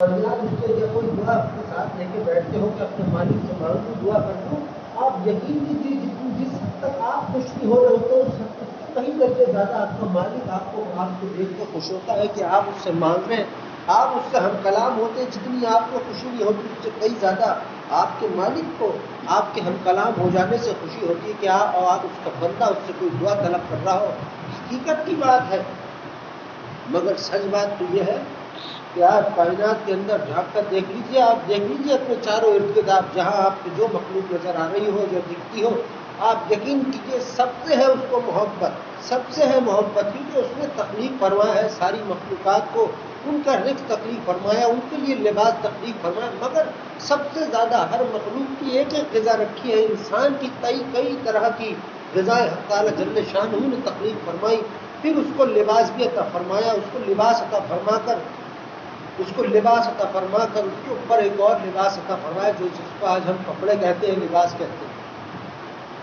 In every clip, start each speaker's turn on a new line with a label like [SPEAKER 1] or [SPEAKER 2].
[SPEAKER 1] اور یاد اس کے لیے کوئی دعا اپنے ساتھ لے کے بیٹھتے ہو کہ اپنے مالک سے مانگو دعا کر دوں، آپ یقین کیجیے جس حد تک آپ خوش نہیں ہو رہے ہوتے ہو اس حد تک کہیں درجے زیادہ آپ کا مالک آپ کو دیکھ کے خوش ہوتا ہے کہ آپ اس سے مانگ رہے ہیں، آپ اس سے ہم کلام ہوتے ہیں، جتنی آپ کو خوشی نہیں ہوتی اس سے کئی زیادہ آپ کے مالک کو آپ کے ہم کلام ہو جانے سے خوشی ہوتی ہے کہ آپ اس کا بندہ اس سے کوئی دعا طلب کر رہا ہو۔ حقیقت کی بات ہے، مگر سچ بات تو یہ ہے کہ آپ کائنات کے اندر جھانک کر دیکھ لیجئے، آپ دیکھ لیجئے اپنے چاروں ارد گرد، آپ جہاں آپ کو جو مخلوق نظر آ رہی ہو، جو دکھتی ہو، آپ یقین کیجئے سب سے ہے اس کو محبت، سب سے ہے محبت، کیونکہ اس نے تخلیق فرمایا ہے ساری مخلوقات کو، ان کا رزق تخلیق فرمایا، ان کے لیے لباس تخلیق فرمایا، مگر سب سے زیادہ ہر مخلوق کی ایک ایک غذا رکھی ہے، انسان کی کئی طرح کی غذائیں حق تعالیٰ جل شانہ نے تخلیق فرمائی، پھر اس کو لباس بھی عطا فرمایا، اس کو لباس عطا فرما کر اس کے اوپر ایک اور لباس عطا فرمایا جس کو آج ہم کپڑے کہتے ہیں، لباس کہتے ہیں۔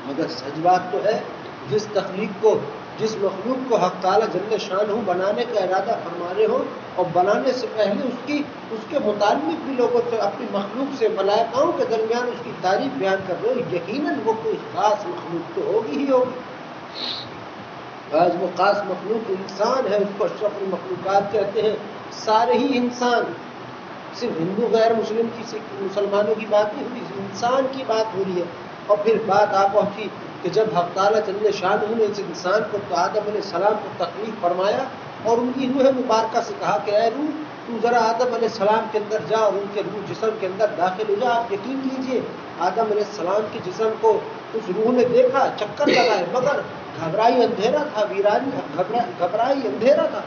[SPEAKER 1] مگر سچ بات تو ہے جس مخلوق کو حق تعالیٰ جل شانہ بنانے کا ارادہ فرما رہے ہو اور بنانے سے پہلے اس کے متعلق بھی لوگوں سے، اپنی مخلوق سے، ملائکاؤں کے درمیان اس کی تعریف بیان کر رہے ہو، یقیناً وہ کوئی خاص مخلوق تو ہوگی ہی ہوگی۔ آج وہ خاص مخلوق انسان ہے، اس کو اشرف المخلوقات کہتے ہیں۔ سارے ہی انسان، صرف ہندو غیر مسلم کی مسلمانوں کی بات نہیں ہوئی، انسان کی بات ہو رہی ہے۔ اور پھر بات آپ پہنچی کہ جب حق تعالیٰ جل شانہ نے اس انسان کو، تو آدم علیہ السلام کو تخلیق فرمایا اور ان کی روح مبارکہ سے کہا کہ اے روح تو ذرا آدم علیہ السلام کے اندر جا اور ان کے روح جسم کے اندر داخل ہو جا۔ آپ یقین کیجئے آدم علیہ السلام کے جسم کو اس روح نے دیکھا، چکر لگائے، مگر گھبرائی اندھیرا تھا، گھبرائی اندھیرا تھا،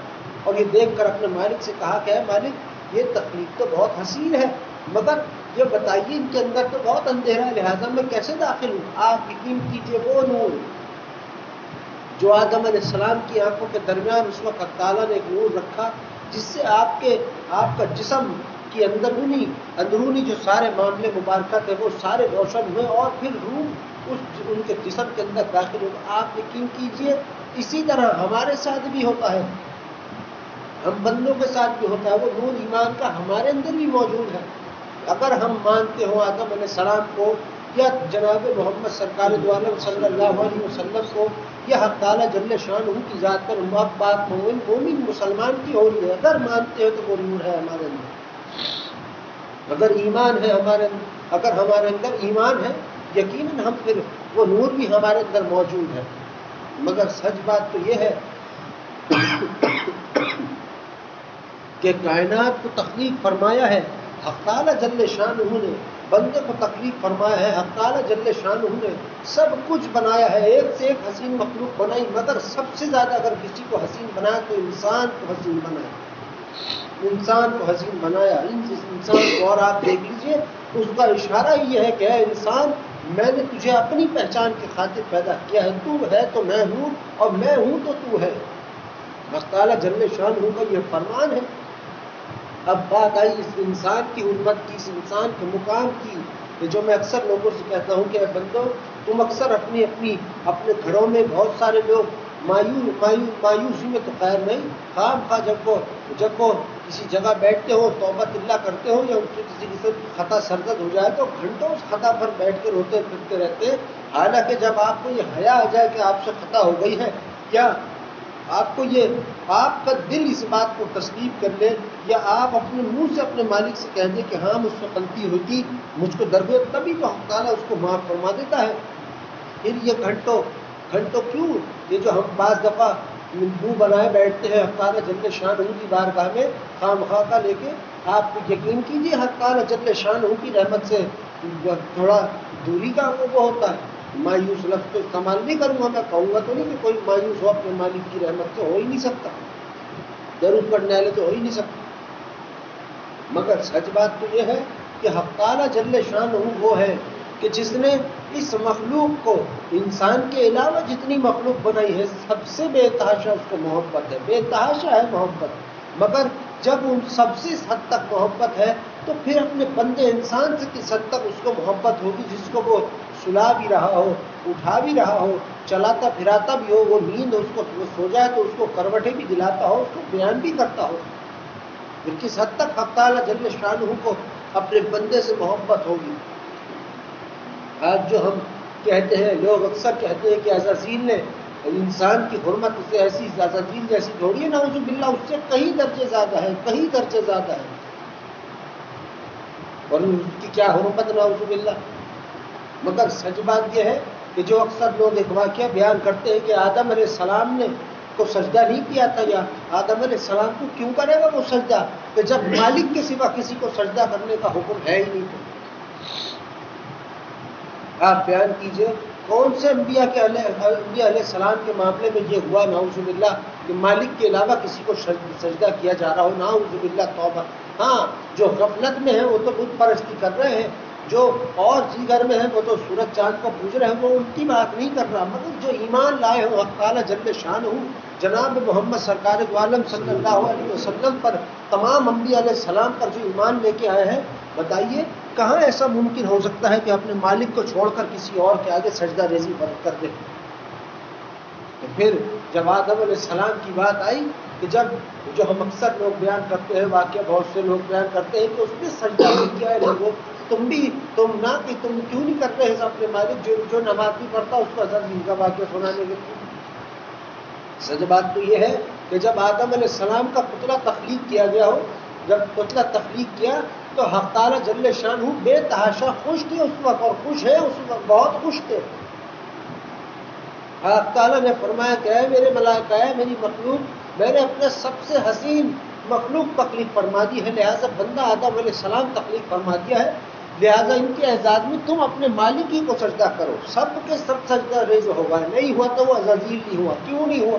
[SPEAKER 1] اور یہ دیکھ کر اپنے مالک سے کہا کہ اے مالک یہ تخلیق تو بہت حسین ہے، مگر یہ بتائیے ان کے اندر تو بہت اندھیرا ہے، لہٰذا میں کیسے داخل ہوں؟ آپ یقین کیجئے وہ نور جو آدم علیہ السلام کی آنکھوں کے درمیان اس وقت اللہ تعالیٰ نے ایک نور رکھا، جس سے آپ کا جسم کی اندرونی جو سارے معاملے مبارکہ تھے وہ سارے روشن ہوئے، اور پھر روح ان کے جسم کے اندر داخل ہو۔ آپ یقین کیجئے اسی طرح ہمارے ساتھ بھی ہوتا ہے، ہم بندوں کے ساتھ بھی ہوتا ہے، وہ نور ایمان کا ہمارے اندر بھی موجود ہے۔ اگر ہم مانتے ہوں آدم علیہ السلام کو، یا جناب محمد سرکار دو عالم صلی اللہ علیہ وسلم کو، یا حق تعالیٰ جل شانہ کی ذات پر بات مومن مسلمان کی ہو رہی ہے، اگر مانتے ہو تو وہ نور ہے ہمارے اندر، اگر ایمان ہے اگر ہمارے اندر ایمان ہے، یقیناً ہم پھر وہ نور بھی ہمارے اندر موجود ہے۔ مگر سچ بات تو یہ ہے کہ کائنات کو تخلیق فرمایا ہے حق تعالیٰ جل شانہ نے، بندے کو تخلیق فرمایا ہے حق تعالیٰ جل شانہ نے، سب کچھ بنایا ہے، ایک سے ایک حسین مخلوق بنائی، مگر سب سے زیادہ اگر کسی کو حسین بنایا تو انسان کو حسین بنایا، انسان کو حسین بنایا۔ انسان کو اور آپ دیکھ لیجئے، اس کا اشارہ یہ ہے کہ اے انسان میں نے تجھے اپنی پہچان کی خاطر پیدا کیا ہے، تو ہے تو میں ہوں اور میں ہوں تو تو ہے، حق تعالیٰ جل شانہ کا یہ فرمان ہے۔ اب بات آئی اس انسان کی حرمت کی، اس انسان کے مقام کی، جو میں اکثر لوگوں سے کہتا ہوں کہ اے بندو تم اکثر اپنے گھروں میں بہت سارے لوگ مایوسی میں تو خیر نہیں، خام خواہ جب وہ کسی جگہ بیٹھتے ہو، توبۃ اللہ کرتے ہو، یا ان سے کسی قسم کی خطا سرزد ہو جائے تو گھنٹوں اس خطا پر بیٹھ کے روتے پھرتے رہتے ہیں، حالانکہ جب آپ کو یہ حیا آ جائے کہ آپ سے خطا ہو گئی ہے، کیا آپ کا دل اس بات کو تسلیم کر لے، یا آپ اپنے منہ سے اپنے مالک سے کہہ دیں کہ ہاں مجھ سے غلطی ہوئی، مجھ کو درگزر، تبھی تو حق تعالیٰ اس کو معاف فرما دیتا ہے۔ پھر یہ گھنٹوں کیوں، یہ جو ہم بعض دفعہ منہ بنائے بیٹھتے ہیں حق تعالیٰ جل شانہ کی بارگاہ میں خواہ مخواہ کا لے کے، آپ یقین کیجیے حق تعالیٰ جل شانہ کی رحمت سے تھوڑا دوری کا وہ ہوتا ہے۔ مایوس لفظ تو استعمال نہیں کروں گا، میں کہوں گا تو نہیں کہ کوئی مایوس ہو اپنے مالک کی رحمت سے، ہو ہی نہیں سکتا، درود پڑھنے والے تو ہو ہی نہیں سکتا۔ مگر سچ بات تو یہ ہے کہ حق تعالیٰ جل شانہ وہ ہے کہ جس نے اس مخلوق کو، انسان کے علاوہ جتنی مخلوق بنائی ہے، سب سے بے تحاشا اس کو محبت ہے، بے تحاشا ہے محبت، مگر جب ان سب سے اس حد تک محبت ہے تو پھر اپنے بندے انسان سے کس حد تک اس کو محبت ہوگی، جس کو وہ سلا بھی رہا ہو، اٹھا بھی رہا ہو، چلاتا پھراتا بھی ہو، وہ نیند اس کو، وہ سو جائے تو اس کو کروٹیں بھی دلاتا ہو، اس کو بیان بھی کرتا ہو، پھر کس حد تک حق تعالیٰ جل شانہ کو اپنے بندے سے محبت ہوگی. آج جو ہم کہتے ہیں، لوگ اکثر کہتے ہیں کہ عزازیل نے انسان کی حرمت اسے ایسی عزازیل جیسی تھوڑی ہے، نعوذ باللہ اس سے کئی درجے زیادہ ہے، کئی درجے زیادہ ہے. اور ان کی کیا حرمت نعوذ باللہ. مگر سچ بات یہ ہے کہ جو اکثر لوگ ایک واقعہ بیان کرتے ہیں کہ آدم علیہ السلام نے کو سجدہ نہیں کیا تھا، یا آدم علیہ السلام کو کیوں کرے گا وہ سجدہ، کہ جب مالک کے سوا کسی کو سجدہ کرنے کا حکم ہے ہی نہیں. تو آپ بیان کیجئے کون سے انبیاء علیہ السلام کے معاملے میں یہ ہوا نعوذ باللہ کہ مالک کے علاوہ کسی کو سجدہ کیا جا رہا ہو. نعوذ باللہ، توبہ. ہاں، جو غفلت میں ہیں وہ تو بت پرستی کر رہے ہیں، جو اور دیگر میں ہیں وہ تو سورج چاند کو پوج رہے ہیں، وہ ان کی بات نہیں کر رہا. مگر جو ایمان لائے ہوں حق تعالیٰ جل شانہ جناب محمد سرکار دو عالم صلی اللہ علیہ وسلم پر، تمام انبیاء علیہ السلام پر جو ایمان لے کے آئے ہیں، بتائیے کہاں ایسا ممکن ہو سکتا ہے کہ اپنے مالک کو چھوڑ کر کسی اور کے آگے سجدہ ریزی کر دے. تو پھر جب آدم علیہ السلام کی بات آئی کہ جب جو ہم اکثر لوگ بیان کرتے ہیں، واقعہ بہت سے لوگ بیان کرتے ہیں کہ اس نے سجدہ نہیں کیا ہے، لوگوں تم کیوں نہیں کر رہے اپنے مالک جو نماز نہیں پڑھتا اس کو عزازیل کا واقعہ سنانے کے لیے. سچ بات تو یہ ہے کہ جب آدم علیہ السلام کا پتلا تخلیق کیا گیا ہو، جب پتلا تخلیق کیا تو حق تعالیٰ جل شانہ بے تحاشا خوش تھے اس وقت، اور خوش ہے اس وقت، بہت خوش تھے. حق تعالیٰ نے فرمایا کہ اے میرے ملائکہ، اے میری مخلوق، میں نے اپنے سب سے حسین مخلوق تخلیق فرما دی ہے، لہٰذا بندہ آدم علیہ السلام تخلیق فرما دیا ہے، لہٰذا ان کے اعزاز میں تم اپنے مالک ہی کو سجدہ کرو. سب کے سب سجدہ ریز ہوگا. نہیں ہوا تو وہ عزازیل نہیں ہوا. کیوں نہیں ہوا؟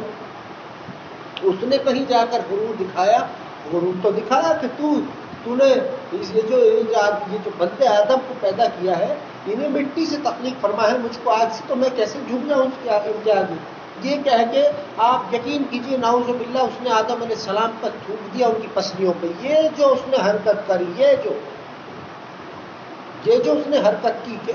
[SPEAKER 1] اس نے کہیں جا کر غرور دکھایا. غرور تو دکھایا کہ تو نے یہ جو بندے آدم کو پیدا کیا ہے، انہیں مٹی سے تخلیق فرما ہے، مجھ کو آج سے تو میں کیسے جھک جاؤں اس کے آگے. یہ کہہ کے آپ یقین کیجئے نعوذ باللہ اس نے آدم علیہ السلام پر تھوک دیا ان کی پسلیوں پہ. یہ جو اس نے حرکت کری، یہ جو اس نے حرکت کی کہ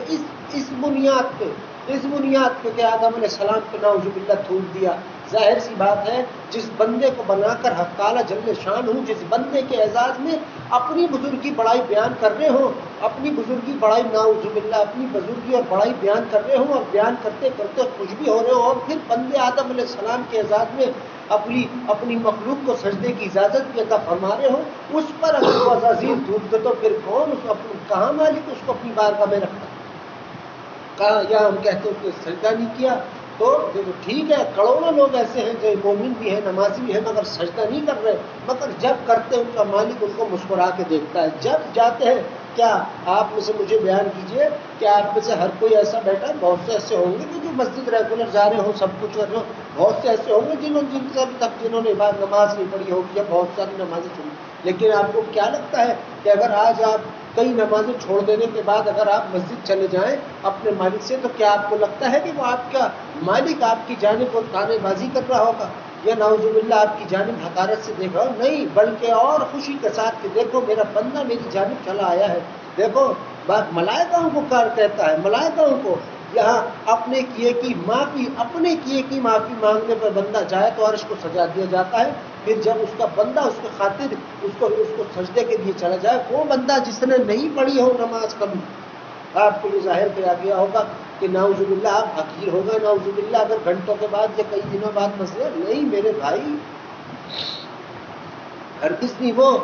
[SPEAKER 1] اس بنیاد پہ کہ آدم علیہ السلام پہ نعوذ باللہ تھوک دیا. ظاہر سی بات ہے جس بندے کو بنا کر حق تعالیٰ جل شانہ جس بندے کے اعزاز میں اپنی بزرگی بڑائی بیان کر رہے ہوں، اپنی بزرگی بڑائی نعوذ باللہ اپنی بزرگی اور بڑائی بیان کر رہے ہوں، اور بیان کرتے کرتے خوش بھی ہو رہے ہوں، اور پھر بندے آدم علیہ السلام کے اعزاز میں اپنی مخلوق کو سجدے کی اجازت بھی عطا فرما رہے ہوں، اس پر اگر وہ عزازیل تھوک دے تو پھر کون کہاں مالک اس کو اپنی بارگاہ میں رکھتا؟ کہاں یا ہم کہتے ہیں کہ سجدہ نہیں کیا تو ٹھیک ہے، کروڑوں لوگ ایسے ہیں جو مومن بھی ہیں، نمازی بھی ہیں، مگر سجدہ نہیں کر رہے. مگر جب کرتے ان کا مالک ان کو مسکرا کے دیکھتا ہے. جب جاتے ہیں، کیا آپ میں سے مجھے بیان کیجئے کہ آپ میں سے ہر کوئی ایسا بیٹھا ہے؟ بہت سے ایسے ہوں گے کہ جو مسجد ریگولر جا رہے ہوں، سب کچھ کر رہے ہوں. بہت سے ایسے ہوں گے جنہوں نے نماز نہیں پڑھی ہوگی یا بہت ساری نمازیں چھوڑی. لیکن آپ کو کیا لگتا ہے کہ اگر آج آپ کئی نمازیں چھوڑ دینے کے بعد اگر آپ مسجد چلے جائیں اپنے مالک سے، تو کیا آپ کو لگتا ہے کہ وہ آپ کا مالک آپ کی جانب اور تانے بازی کر رہا ہوگا یا نعوذ باللہ آپ کی جانب حقارت سے دیکھ رہا ہو؟ نہیں، بلکہ اور خوشی کے ساتھ کہ دیکھو میرا بندہ میری جانب چلا آیا ہے. دیکھو بات ملائکہوں کو کار کہتا ہے، ملائکہوں کو. یہاں اپنے کیے کی معافی مانگنے پر بندہ جائے تو عرش کو سجا دیا جاتا ہے. پھر جب اس کا بندہ اس کے خاطر اس کو سجدے کے لیے چلا جائے، وہ بندہ جس نے نہیں پڑھی ہو نماز کبھی، آپ کو یہ ظاہر کیا گیا ہوگا کہ نعوذ باللہ آپ حقیر ہو گئے. نعوذ باللہ اگر گھنٹوں کے بعد یا کئی دنوں بعد مسئلہ نہیں میرے بھائی، ہرگز نہیں. وہ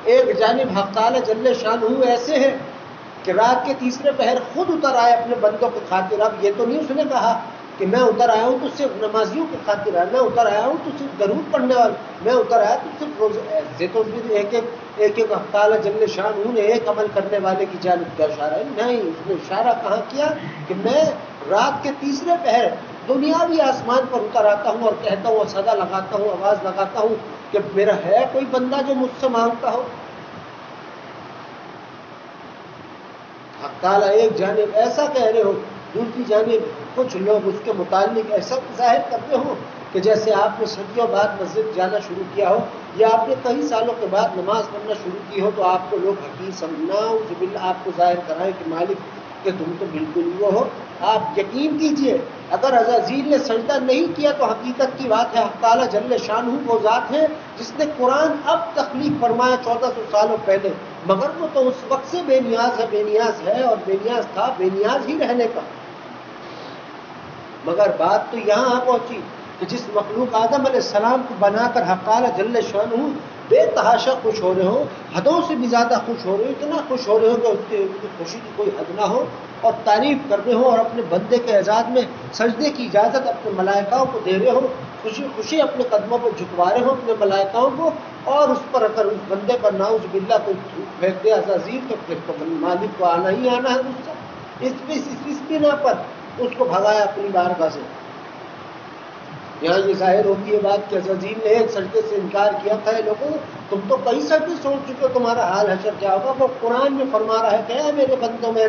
[SPEAKER 1] ایک جانب حق تعالیٰ جل شانہ ایسے ہیں کہ رات کے تیسرے پہر خود اتر آئے اپنے بندوں کی خاطر. اب یہ تو نہیں اس نے کہا کہ میں اتر آیا ہوں تو صرف نمازیوں کی خاطر آیا، میں اتر آیا ہوں تو صرف درود پڑھنے والے، میں اتر آیا تو صرف روزے. ایسے تو ایک حق تعالیٰ جل شانہ نے ایک عمل کرنے والے کی جانب کا اشارہ ہے. نہیں، اس نے اشارہ کہاں کیا کہ میں رات کے تیسرے پہر دنیاوی آسمان پر اتر آتا ہوں اور کہتا ہوں، صدا لگاتا ہوں، آواز لگاتا ہوں کہ میرا ہے کوئی بندہ جو مجھ سے مانگتا ہو. حق تعالیٰ ایک جانب ایسا کہہ رہے ہو، دوسری جانب کچھ لوگ اس کے متعلق ایسا ظاہر کرتے ہوں کہ جیسے آپ نے صدیوں بعد مسجد جانا شروع کیا ہو یا آپ نے کئی سالوں کے بعد نماز پڑھنا شروع کی ہو تو آپ کو لوگ حقیر سمجھنا آپ کو ظاہر کرائیں کہ مالک کہ تم تو بالکل وہ ہو. آپ یقین کیجئے اگر عزازیل نے سجدہ نہیں کیا تو حقیقت کی بات ہے حق تعالیٰ جل شانہ وہ ذات ہے جس نے قرآن اب تخلیق فرمایا 1400 سالوں پہلے، مگر وہ تو اس وقت سے بے نیاز ہے اور بے نیاز تھا، بے نیاز ہی رہنے کا. مگر بات تو یہاں آ پہنچی کہ جس مخلوق آدم علیہ السلام کو بنا کر حق تعالیٰ جل شانہ بے تحاشا خوش ہو رہے ہو، حدوں سے بھی زیادہ خوش ہو رہے ہو، اتنا خوش ہو رہے ہو کہ اس کی خوشی کی کوئی حد نہ ہو، اور تعریف کر رہے ہو اور اپنے بندے کے اعزاز میں سجدے کی اجازت اپنے ملائکاؤں کو دے رہے ہو، خوشی خوشی اپنے قدموں پر جھکوا رہے ہو اپنے ملائکاؤں کو، اور اس پر اگر اس بندے پر نعوذ باللہ کوئی دھوپ پھینک دے عزازیل تو پھر تو مالک کو آنا ہی آنا ہے اس سے. اس بنا پر اس کو بھگایا اپنی بارگاہ سے. یہاں یہ ظاہر ہوتی ہے بات کہ عزازیل نے ایک سجدے سے انکار کیا تھا. لوگوں تم تو کئی سجدے سوچ چکے ہو، تمہارا حال حشر کیا ہوگا. وہ قرآن میں فرما رہا ہے کہ اے میرے بندوں میں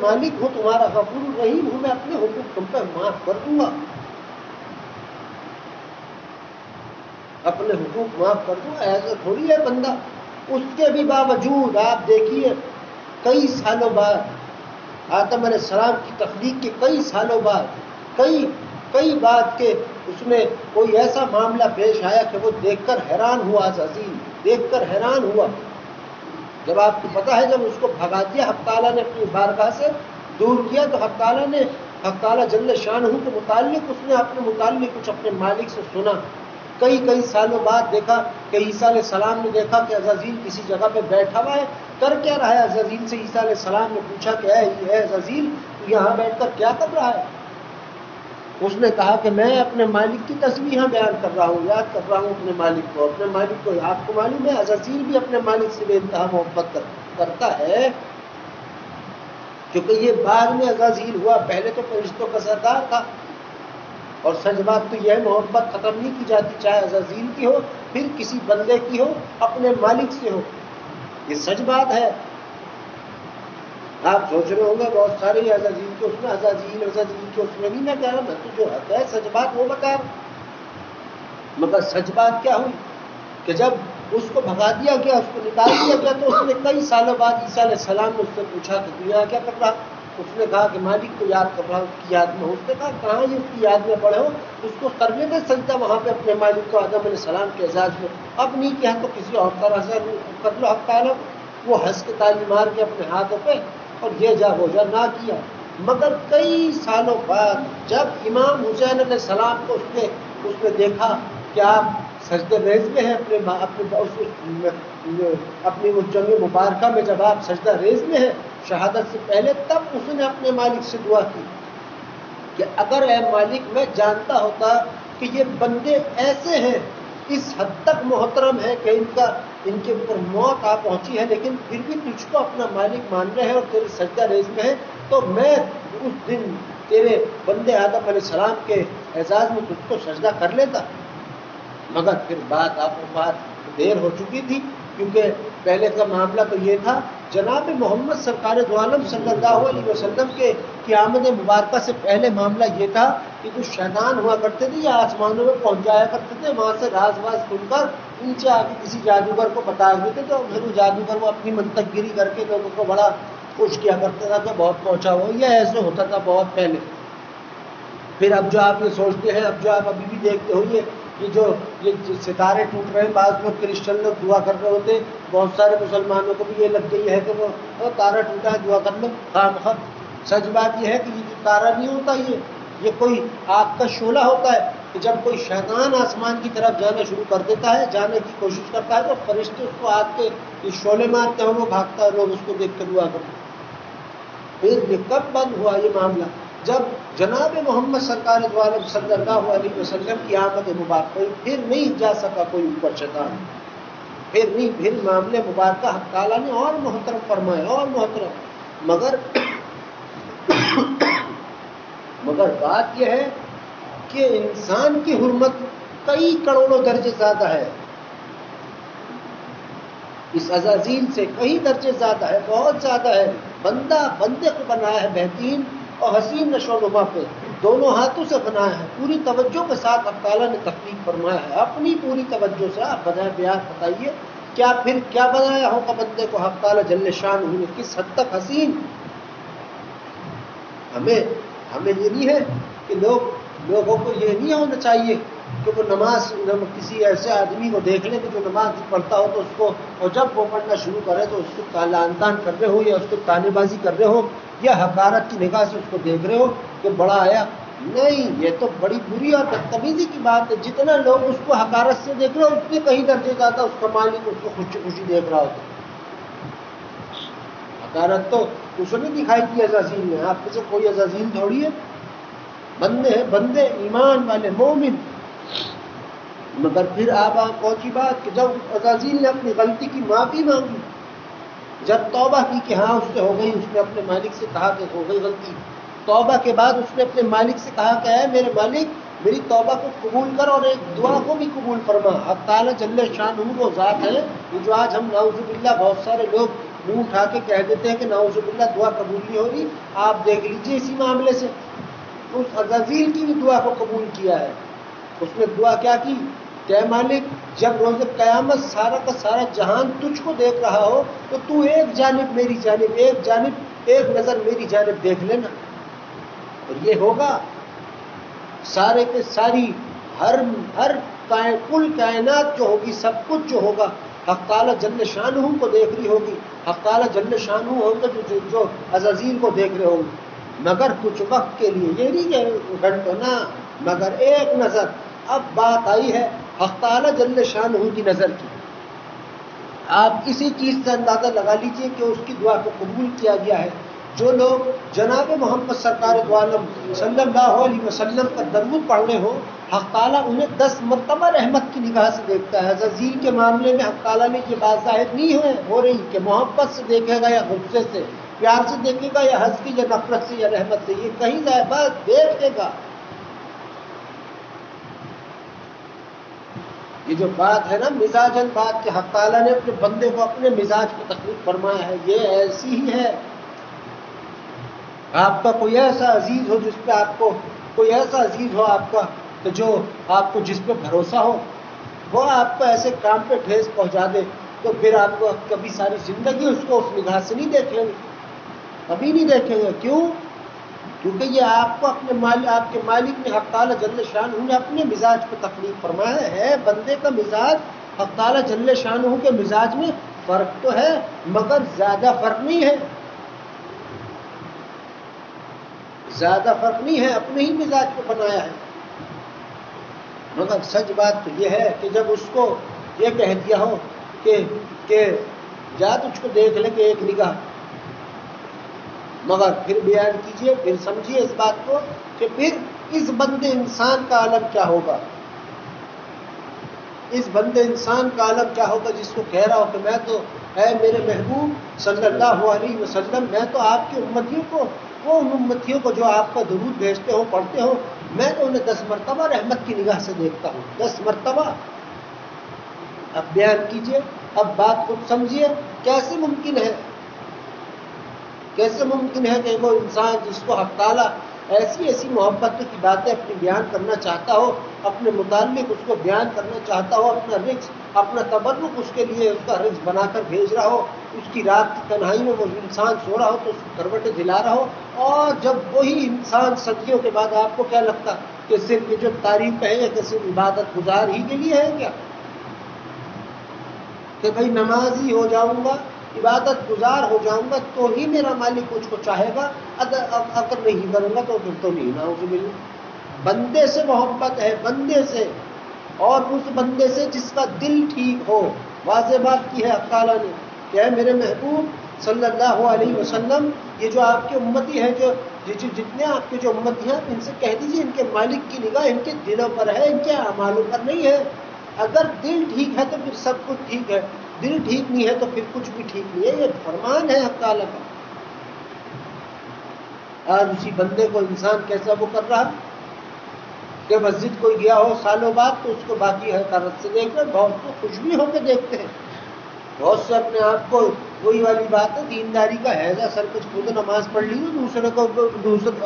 [SPEAKER 1] مالک ہوں، تمہارا غفور الرحیم ہوں، میں اپنے حقوق تم پہ معاف کر دوں گا، اپنے حقوق معاف کر دوں گا. ایسا تھوڑی ہے بندہ. اس کے بھی باوجود آپ دیکھیے کئی سالوں بعد آدم علیہ السلام کی تخلیق کے کئی سالوں بعد کئی بات کے اس میں کوئی ایسا معاملہ پیش آیا کہ وہ دیکھ کر حیران ہوا. عزازیل دیکھ کر حیران ہوا. جب آپ کو پتا ہے جب اس کو بھگا دیا حق تعالیٰ نے اپنی بارگاہ سے دور کیا تو حق تعالیٰ جل شانہ کے متعلق اس نے اپنے متعلق کچھ اپنے مالک سے سنا. کئی سالوں بعد دیکھا کہ عیسیٰ علیہ السلام نے دیکھا کہ عزازیل کسی جگہ پہ بیٹھا ہوا ہے. کر کیا رہا ہے؟ عزازیل سے عیسیٰ علیہ السلام نے پوچھا کہ اے عزازیل تو یہاں بیٹھ کر کیا کر رہا ہے؟ اس نے کہا کہ میں اپنے مالک کی تسبیحاں بیان کر رہا ہوں، یاد کر رہا ہوں اپنے مالک کو. آپ کو معلوم ہے عزازیل بھی اپنے مالک سے بے انتہا محبت کرتا ہے، کیونکہ یہ بعد میں عزازیل ہوا، پہلے تو فرشتوں کا سردار تھا. اور سچ بات تو یہ ہے محبت ختم نہیں کی جاتی، چاہے عزازیل کی ہو پھر کسی بندے کی ہو اپنے مالک سے ہو. یہ سچ بات ہے. آپ سوچ رہے ہوں گے بہت سارے عزازیل کے اس میں عزازیل کے اس میں نہیں. میں کہہ رہا میں تو جو حق ہے سچ بات وہ بتا رہا. مگر سچ بات کیا ہوئی کہ جب اس کو بھگا دیا گیا، اس کو نکال دیا گیا، تو اس نے کئی سالوں بعد عیسیٰ علیہ السلام نے اس سے پوچھا کہ تو یہاں کیا کر رہا؟ اس نے کہا کہ مالک کو یاد کر رہا ہوں، اس کی یاد میں. اس نے کہا کہاں یہ اس کی یاد میں پڑے ہو؟ اس کو کرنے میں سجدہ وہاں پہ اپنے مالک کو آدم علیہ السلام کے اعزاز میں. اب نہیں کیا تو کسی اور طرح سے کر لو. حق تعالیٰ وہ ہنس کے تالی مار کے اپنے ہاتھوں پہ اور یہ جا وہ جا نہ کیا. مگر کئی سالوں بعد جب امام حسین علیہ السلام کو اس نے دیکھا کہ آپ سجدے ریز میں ہیں اپنی وہ جنگ مبارکہ میں، جب آپ سجدہ ریز میں ہیں شہادت سے پہلے، تب اس نے اپنے مالک سے دعا کی کہ اگر اے مالک میں جانتا ہوتا کہ یہ بندے ایسے ہیں، اس حد تک محترم ہے کہ ان کے اوپر موت آ پہنچی ہے، لیکن پھر بھی تجھ کو اپنا مالک مان رہے ہیں اور تیرے سجدہ ریز میں ہیں، تو میں اس دن تیرے بندے آدم علیہ السلام کے اعزاز میں تجھ کو سجدہ کر لیتا. مگر پھر بات دیر ہو چکی تھی، کیونکہ پہلے کا معاملہ تو یہ تھا جناب محمد سرکار دو عالم صلی اللہ علیہ وسلم کے آمد مبارکہ سے پہلے معاملہ یہ تھا کہ کچھ شیطان ہوا کرتے تھے یا آسمانوں میں پہنچ جایا کرتے تھے، وہاں سے راز سن کر نیچے آ کے کسی جادوگر کو بتا دیتے تھے، اور پھر وہ جادوگر وہ اپنی منطق گیری کر کے لوگوں کو بڑا خوش کیا کرتا تھا کہ بہت پہنچا ہو. یہ ایسے ہوتا تھا بہت پہلے. پھر اب جو آپ یہ سوچتے ہیں، اب جو آپ ابھی بھی دیکھتے ہو یہ ستارے ٹوٹ رہے ہیں، بعض لوگ کرسچن لوگ دعا کر رہے ہوتے، بہت سارے مسلمانوں کو بھی یہ لگ گئی ہے کہ وہ تارا ٹوٹا ہے دعا کر لو. ہاں سچ بات یہ ہے کہ یہ تارا نہیں ہوتا، یہ کوئی آگ کا شعلہ ہوتا ہے کہ جب کوئی شیطان آسمان کی طرف جانا شروع کر دیتا ہے، جانے کی کوشش کرتا ہے، تو فرشتے اس کو آگ کے شعلے مارتے ہیں، وہ بھاگتا ہے، لوگ اس کو دیکھ کر دعا کرتے ہیں. پھر یہ کب بند ہوا یہ معاملہ؟ جب جناب محمد سرکار دو عالم صلی اللہ علیہ وسلم کی آمد مبارک ہوئی. پھر نہیں جا سکا کوئی اوپر شیطان، پھر معاملے مبارکہ حق تعالیٰ نے اور محترم فرمائے، اور محترم. مگر بات یہ ہے کہ انسان کی حرمت کئی کروڑوں درجے زیادہ ہے، اس عزازیل سے کئی درجے زیادہ ہے، بہت زیادہ ہے. بندے کو بنایا ہے بہترین اور حسین نشو و نما پہ، دونوں ہاتھوں سے بنایا ہے، پوری توجہ کے ساتھ اللہ تعالیٰ نے تخلیق فرمایا ہے اپنی پوری توجہ سے. آپ بجائے بیان بتائیے کیا بنایا ہوگا بندے کو حق تعالیٰ جل شانہ نے، کس حد تک حسین ہمیں یہ نہیں ہے کہ لوگوں کو یہ نہیں ہونا چاہیے کہ وہ نماز کسی ایسے آدمی کو دیکھ لیں کہ جو نماز پڑھتا ہو تو اس کو، اور جب وہ پڑھنا شروع کرے تو اس کو لعن طعن کر رہے ہو یا اس کو طعنے بازی کر رہے ہو یا حقارت کی نگاہ سے اس کو دیکھ رہے ہو کہ بڑا آیا. نہیں، یہ تو بڑی بری اور بدتمیزی کی بات ہے. جتنا لوگ اس کو حقارت سے دیکھ رہے ہو اتنے کہیں درجے زیادہ اس کا مالک اس کو خوشی خوشی دیکھ رہا ہوتا. حقارت تو اس نے دکھائی تھی عزازیل نے. آپ میں سے کوئی عزازیل تھوڑی ہے، بندے ہیں، بندے ایمان والے مومن. مگر پھر آپ پہنچی بات کہ جب عزازیل نے اپنی غلطی کی معافی مانگی، جب توبہ کی کہ ہاں اس سے ہو گئی، اس نے اپنے مالک سے کہا کہ ہو گئی غلطی، توبہ کے بعد اس نے اپنے مالک سے کہا کہ اے میرے مالک میری توبہ کو قبول کر اور ایک دعا کو بھی قبول فرما. اب تعالیٰ جل شانہ وہ ذات ہے کہ جو آج ہم نعوذ باللہ بہت سارے لوگ منہ اٹھا کے کہہ دیتے ہیں کہ نعوذ باللہ دعا قبول نہیں ہو رہی. آپ دیکھ لیجئے اسی معاملے سے اس عزازیل کی بھی دعا کو قبول کیا ہے. اس نے دعا کیا کی کہ اے مالک جب روز قیامت سارا کا سارا جہان تجھ کو دیکھ رہا ہو تو ایک جانب میری جانب، ایک نظر میری جانب دیکھ لینا. اور یہ ہوگا سارے کے ساری ہر کل کائنات جو ہوگی، سب کچھ جو ہوگا حق تعالیٰ جل شانہ کو دیکھ رہی ہوگی. حق تعالیٰ جل شانہ ہوگا جو عزازیل کو دیکھ رہے ہوں گے. مگر کچھ وقت کے لیے، یہ نہیں کہ گھنٹوں نہ، مگر ایک نظر. اب بات آئی ہے حق تعالیٰ جل شانہ کی نظر کی. آپ اسی چیز سے اندازہ لگا لیجئے کہ اس کی دعا کو قبول کیا گیا ہے. جو لوگ جناب محمد سرکار دو عالم صلی اللہ علیہ وسلم کا درود پڑھنے ہو، حق تعالیٰ انہیں 10 مرتبہ رحمت کی نگاہ سے دیکھتا ہے. عزازیل کے معاملے میں حق تعالیٰ نے یہ بات ظاہر نہیں ہو رہی کہ محبت سے دیکھے گا یا غصے سے، پیار سے دیکھے گا یا ہنس کی یا نفرت سے یا رحمت سے. یہ کہیں ظاہر بات دیکھے گا. یہ جو بات ہے نا مزاجن بات کہ حق تعالیٰ نے اپنے بندے کو اپنے مزاج کو تخلیق فرمایا ہے، یہ ایسی ہی ہے. آپ کا کوئی ایسا عزیز ہو جس پہ آپ کو، کوئی ایسا عزیز ہو آپ کا کہ جو آپ کو جس پہ بھروسہ ہو، وہ آپ کو ایسے کام پہ ٹھیس پہنچا دے تو پھر آپ کو کبھی ساری زندگی اس کو اس نگاہ سے نہیں دیکھیں گے، کبھی نہیں دیکھیں گے. کیوں؟ کیونکہ یہ آپ کو اپنے آپ کے مالک نے حق تعالیٰ جل شانہ نے اپنے مزاج کو تخلیق فرمایا ہے. بندے کا مزاج حق تعالیٰ جل شانہ کے مزاج میں فرق تو ہے مگر زیادہ فرق نہیں ہے، زیادہ فرق نہیں ہے. اپنے ہی مزاج کو بنایا ہے. مگر سچ بات تو یہ ہے کہ جب اس کو یہ کہہ دیا ہو کہ جا تجھ کو دیکھ لے کہ ایک نگاہ، مگر پھر بیان کیجئے، پھر سمجھیے اس بات کو کہ پھر اس بندے انسان کا عالم کیا ہوگا. اس بندے انسان کا عالم کیا ہوگا جس کو کہہ رہا ہو کہ میں تو اے میرے محبوب صلی اللہ علیہ وسلم، میں تو آپ کی امتیوں کو، وہ امتیوں کو جو آپ کا درود بھیجتے ہو پڑھتے ہو، میں تو انہیں 10 مرتبہ رحمت کی نگاہ سے دیکھتا ہوں. 10 مرتبہ. اب بیان کیجئے، اب بات کو سمجھیے. کیسے ممکن ہے، کیسے ممکن ہے کہ وہ انسان جس کو حق تعالیٰ ایسی محبت کی باتیں اپنی بیان کرنا چاہتا ہو، اپنے متعلق اس کو بیان کرنا چاہتا ہو، اپنا رزق، اپنا تبرک اس کے لیے اس کا رزق بنا کر بھیج رہا ہو، اس کی رات کی تنہائی میں وہ انسان سو رہا ہو تو اس کو کروٹیں دلا رہا ہو، اور جب وہی انسان صدیوں کے بعد آپ کو کیا لگتا کہ صرف یہ جو تعریف ہے کہ صرف عبادت گزار ہی کے لیے ہے کیا؟ کہ بھائی نمازی ہو جاؤں گا، عبادت گزار ہو جاؤں گا تو ہی میرا مالک مجھ کو چاہے گا، اگر نہیں کروں گا تو پھر تو نہیں. نعوذ باللہ. بندے سے محبت ہے، بندے سے، اور اس بندے سے جس کا دل ٹھیک ہو. واضح بات کی ہے حق تعالیٰ نے کہ اے میرے محبوب صلی اللہ علیہ وسلم، یہ جو آپ کے امتی ہیں، جو جتنے آپ کے جو امتی ہیں، ان سے کہہ دیجیے ان کے مالک کی نگاہ ان کے دلوں پر ہے، ان کے اعمالوں پر نہیں ہے. اگر دل ٹھیک ہے تو پھر سب کچھ ٹھیک ہے، دل ٹھیک نہیں ہے تو پھر کچھ بھی ٹھیک نہیں ہے. یہ فرمان ہے حق تعالیٰ کا. آج اسی بندے کو انسان کیسا وہ کر رہا کہ مسجد کوئی گیا ہو سالوں بعد تو اس کو باقی حقارت سے دیکھ رہے. بہت تو خوش بھی ہو کے دیکھتے ہیں، بہت سے اپنے آپ کو، وہی والی بات ہے دینداری کا حیضہ سر پہ خود نماز پڑھ لی، دوسرے کو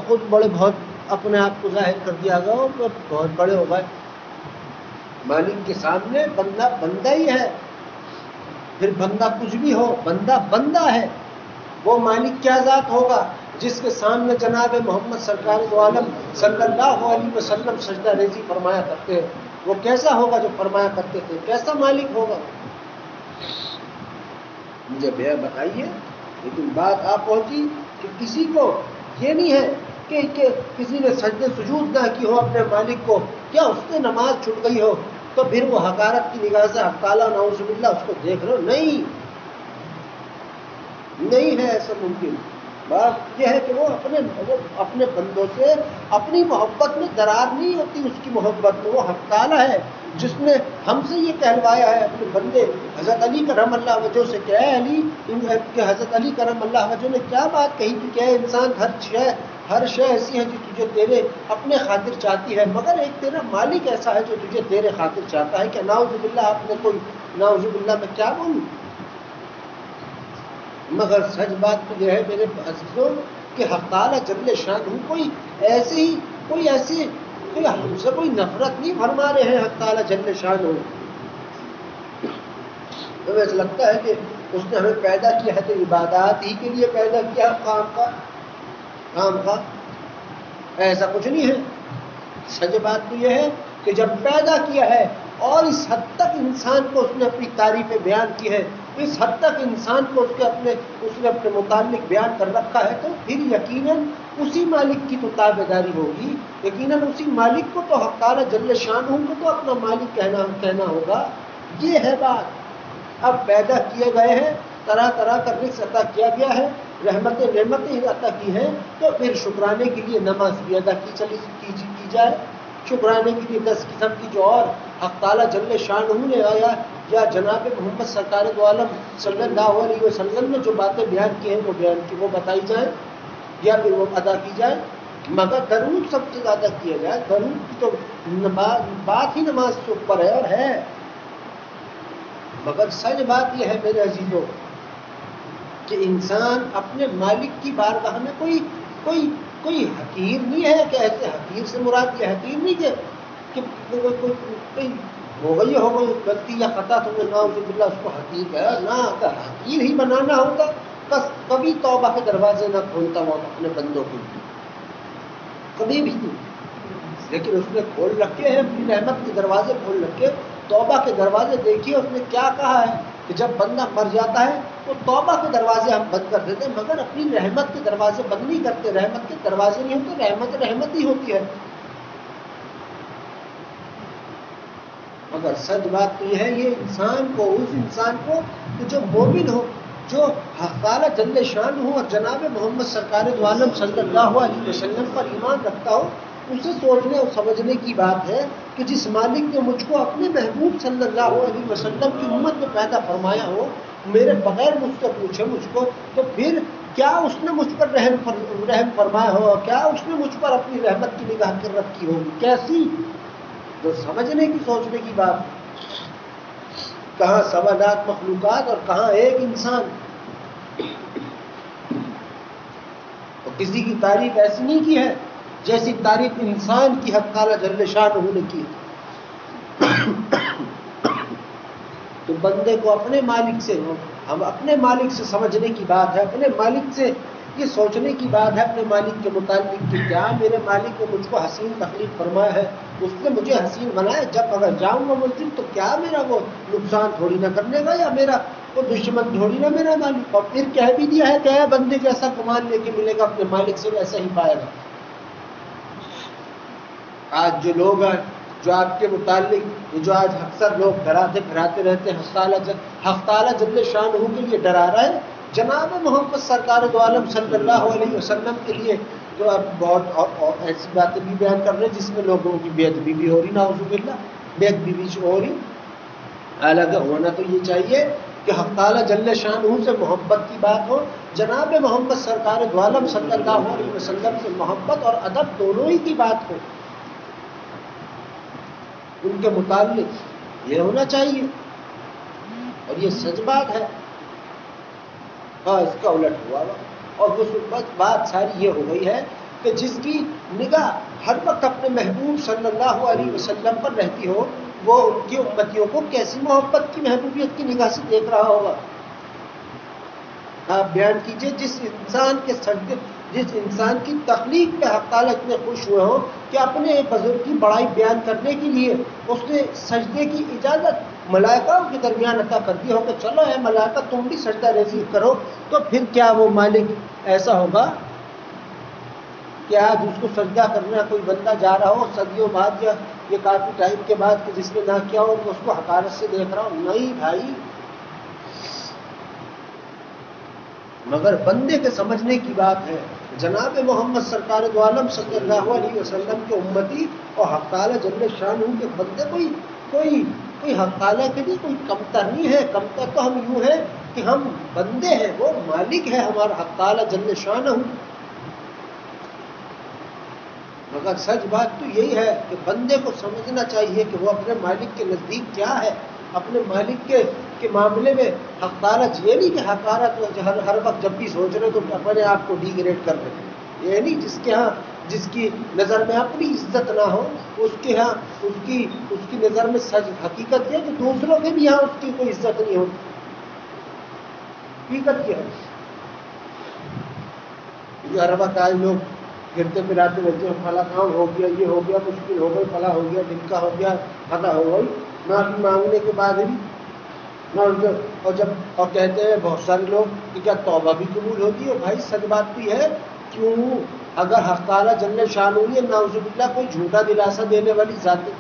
[SPEAKER 1] خود بڑے بہت اپنے آپ کو ظاہر کر دیا گیا، بہت بڑے ہو گئے. مالک کے سامنے بندہ بندہ ہی ہے. پھر بندہ کچھ بھی ہو، بندہ بندہ ہے. وہ مالک کیا ذات ہوگا؟ جس کے سامنے جناب محمد سرکار دو عالم صلی اللہ علیہ وسلم سجدہ ریزی فرمایا کرتے ہیں، وہ کیسا ہوگا جو فرمایا کرتے تھے؟ کیسا مالک ہوگا؟ مجھے بتائیے. لیکن بات آپ پہنچی کہ کسی کو یہ نہیں ہے کہ کسی نے سجدے سجود نہ کی ہو اپنے مالک کو، کیا اس نے نماز چھوٹ گئی ہو تو پھر وہ حقارت کی نگاہ سے حق تعالیٰ نعوذ باللہ اس کو دیکھ رہے ہو؟ نہیں ہے ایسا ممکن. بات یہ ہے کہ وہ اپنے بندوں سے اپنی محبت میں درار نہیں ہوتی، اس کی محبت میں وہ حق تعالیٰ ہے جس نے ہم سے یہ کہلوایا ہے اپنے بندے حضرت علی کرم اللہ وجہ سے. کیا ہے علی کہ حضرت علی کرم اللہ وجہ نے کیا بات کہی کہ کیا انسان ہر شے ایسی ہے جو تجھے تیرے اپنے خاطر چاہتی ہے، مگر ایک تیرا مالک ایسا ہے جو تجھے تیرے خاطر چاہتا ہے. کہ نعوذ باللہ آپ نے کوئی نعوذ باللہ میں کیا بولوں؟ مگر سچ بات تو یہ ہے میرے عزیزوں کہ حق تعالیٰ جل شانہ کوئی ہم سے کوئی نفرت نہیں فرما رہے ہیں. حق تعالیٰ جل شانہ ہمیں ایسا لگتا ہے کہ اس نے ہمیں پیدا کیا ہے تو عبادات ہی کے لیے پیدا کیا، کام کا ایسا کچھ نہیں ہے. سچ بات تو یہ ہے کہ جب پیدا کیا ہے اور اس حد تک انسان کو اس نے اپنی تعریفیں بیان کی ہے، اس حد تک انسان کو اس نے اپنے متعلق بیان کر رکھا ہے، تو پھر یقیناً اسی مالک کی تو تابعداری ہوگی، یقیناً اسی مالک کو تو حق تعالیٰ جل شانہ کو تو اپنا مالک کہنا ہوگا. یہ ہے بات. اب پیدا کیے گئے ہیں، طرح طرح کا رزق عطا کیا گیا ہے، نعمتیں عطا کی ہیں، تو پھر شکرانے کے لیے نماز بھی ادا کی جائے. شکرانے کے لیے 10 قسم کی جو اور حق تعالیٰ جل شانہ نے آیا یا جناب محمد سرکار دو عالم صلی اللہ علیہ وسلم نے جو باتیں بیان کی ہیں وہ بتائی جائیں یا پھر وہ ادا کی جائے. مگر درود سب سے زیادہ کیا جائے. درود کی تو بات ہی نماز کے اوپر ہے اور ہے. مگر سچ بات یہ ہے میرے عزیزوں کہ انسان اپنے مالک کی بارگاہ میں کوئی حقیر نہیں ہے. کہ ایسے حقیر سے مراد یہ حقیر نہیں کہ کوئی ہو گئی غلطی یا خطا تو نعوذ باللہ اس کو حقیر کہا. نہ اگر حقیر ہی بنانا ہوتا بس کبھی توبہ کے دروازے نہ کھولتا وہ اپنے بندوں کے لیے، کبھی بھی نہیں. لیکن اس نے کھول رکھے ہیں اپنی رحمت کے دروازے کھول رکھے. توبہ کے دروازے دیکھیے اس نے کیا کہا ہے کہ جب بندہ مر جاتا ہے تو توبہ کے دروازے ہم بند کر دیتے ہیں، مگر اپنی رحمت کے دروازے بند نہیں کرتے. رحمت کے دروازے نہیں ہوتے، رحمت ہی ہوتی ہے. مگر سچ بات تو یہ ہے یہ اس انسان کو جو مومن ہو، جو حق تعالیٰ جل شانہ ہو اور جناب محمد سرکار دو عالم صلی اللہ علیہ وسلم پر ایمان رکھتا ہو، اسے سوچنے اور سمجھنے کی بات ہے کہ جس مالک نے مجھ کو اپنے محبوب صلی اللہ علیہ وسلم کی امت میں پیدا فرمایا ہو، میرے بغیر مجھ سے پوچھے مجھ کو، تو پھر کیا اس نے مجھ پر رحم فرمایا ہو، کیا اس نے مجھ پر اپنی رحمت کی نگاہ کر رکھی ہوگی؟ کیسی؟ تو سمجھنے کی سوچنے کی بات. کہاں سوالات مخلوقات اور کہاں ایک انسان. تو کسی کی تعریف ایسی نہیں کی ہے جیسی تعریف انسان کی حق تعالیٰ جل شانہ نے کی. تو بندے کو اپنے مالک سے سمجھنے کی بات ہے، اپنے مالک سے یہ سوچنے کی بات ہے اپنے مالک کے متعلق کہ کیا میرے مالک نے مجھ کو حسین تخلیق فرمایا ہے، اس نے مجھے حسین بنایا. جب اگر جاؤں گا مسجد تو کیا میرا وہ نقصان تھوڑی نہ کرنے گا یا میرا وہ دشمن تھوڑی نہ میرا مالک. اور پھر کہہ بھی دیا ہے کہ بندے جیسا گمان لے کے ملے گا اپنے مالک سے ویسا ہی پائے گا. آج جو لوگ ہیں جو آپ کے متعلق جو آج اکثر لوگ ڈراتے پھراتے رہتے ہیں حق تعالیٰ جل شانہ کے لیے ڈرا رہا ہے، جناب محمد سرکار دو عالم صلی اللہ علیہ وسلم کے لیے تو اب بہت ایسی باتیں بھی بیان کر رہے ہیں جس میں لوگوں کی بے ادبی بھی ہو رہی، نعوذ باللہ بے ادبی بھی ہو رہی. حالانکہ ہونا تو یہ چاہیے کہ حق تعالیٰ جل شانہ سے محبت کی بات ہو، جناب محمد سرکار دو عالم صلی اللہ علیہ وسلم سے محبت اور ادب دونوں ہی کی بات ہو. ان کے متعلق یہ ہونا چاہیے اور یہ سچ بات ہے. ہاں اس کا الٹ ہوا اور وہ بات ساری یہ ہو گئی ہے کہ جس کی نگاہ ہر وقت اپنے محبوب صلی اللہ علیہ وسلم پر رہتی ہو وہ ان کی امتیوں کو کیسی محبت کی محبوبیت کی نگاہ سے دیکھ رہا ہوگا. آپ بیان کیجئے جس انسان کے جس انسان کی تخلیق پہ حق تعالیٰ اتنے خوش ہوئے ہوں کہ اپنے بزرگ کی بڑائی بیان کرنے کے لیے اس نے سجدے کی اجازت ملائکہ کے درمیان عطا کر دی ہو کہ چلو اے ملائکہ تم بھی سجدہ ریزی کرو، تو پھر کیا وہ مالک ایسا ہوگا کہ آج اس کو سجدہ کرنا کوئی بندہ جا رہا ہو صدیوں بعد یا یہ کافی ٹائم کے بعد کہ جس نے نہ کیا ہو اس کو حقارت سے دیکھ رہا ہوں؟ نہیں بھائی، مگر بندے کے سمجھنے کی بات ہے۔ جناب محمد سرکار دو عالم صلی اللہ علیہ وسلم کے امتی اور حق تعالیٰ جل شان کے بندے کوئی حق تعالیٰ کے لیے کوئی کمتر نہیں ہے۔ کمتر تو ہم یوں ہیں کہ ہم بندے ہیں، وہ مالک ہے ہمارا حق تعالیٰ جل شان۔ مگر سچ بات تو یہی ہے کہ بندے کو سمجھنا چاہیے کہ وہ اپنے مالک کے نزدیک کیا ہے، اپنے مالک کے معاملے میں حق تعالیٰ یہ نہیں کہ حقارت ہر وقت جب بھی سوچ رہے تو اپنے آپ کو ڈی گریڈ کر رہے، یہ نہیں جس کی نظر میں اپنی عزت نہ ہو، اس کے ہاں اس کی نظر میں سچ حقیقت یہ کہ دوسروں کے بھی یہاں اس کی کوئی عزت نہیں ہوتی۔ حقیقت کیا ہے؟ ہر وقت آج لوگ گرتے پھراتے رہتے ہیں، فلاں کام ہو گیا، یہ ہو گیا، مشکل ہو گئی، فلاں ہو گیا، ڈھمکا ہو گیا، خطا ہو گئی، معافی مانگنے کے بعد بھی اور کہتے ہیں بہت سارے لوگ کہ کیا توبہ بھی قبول ہوتی ہے؟ بھائی سچ بات بھی ہے، کیوں اگر حق تعالیٰ جل شانہ ہے نعوذ باللہ کوئی جھوٹا دلاسا دینے والی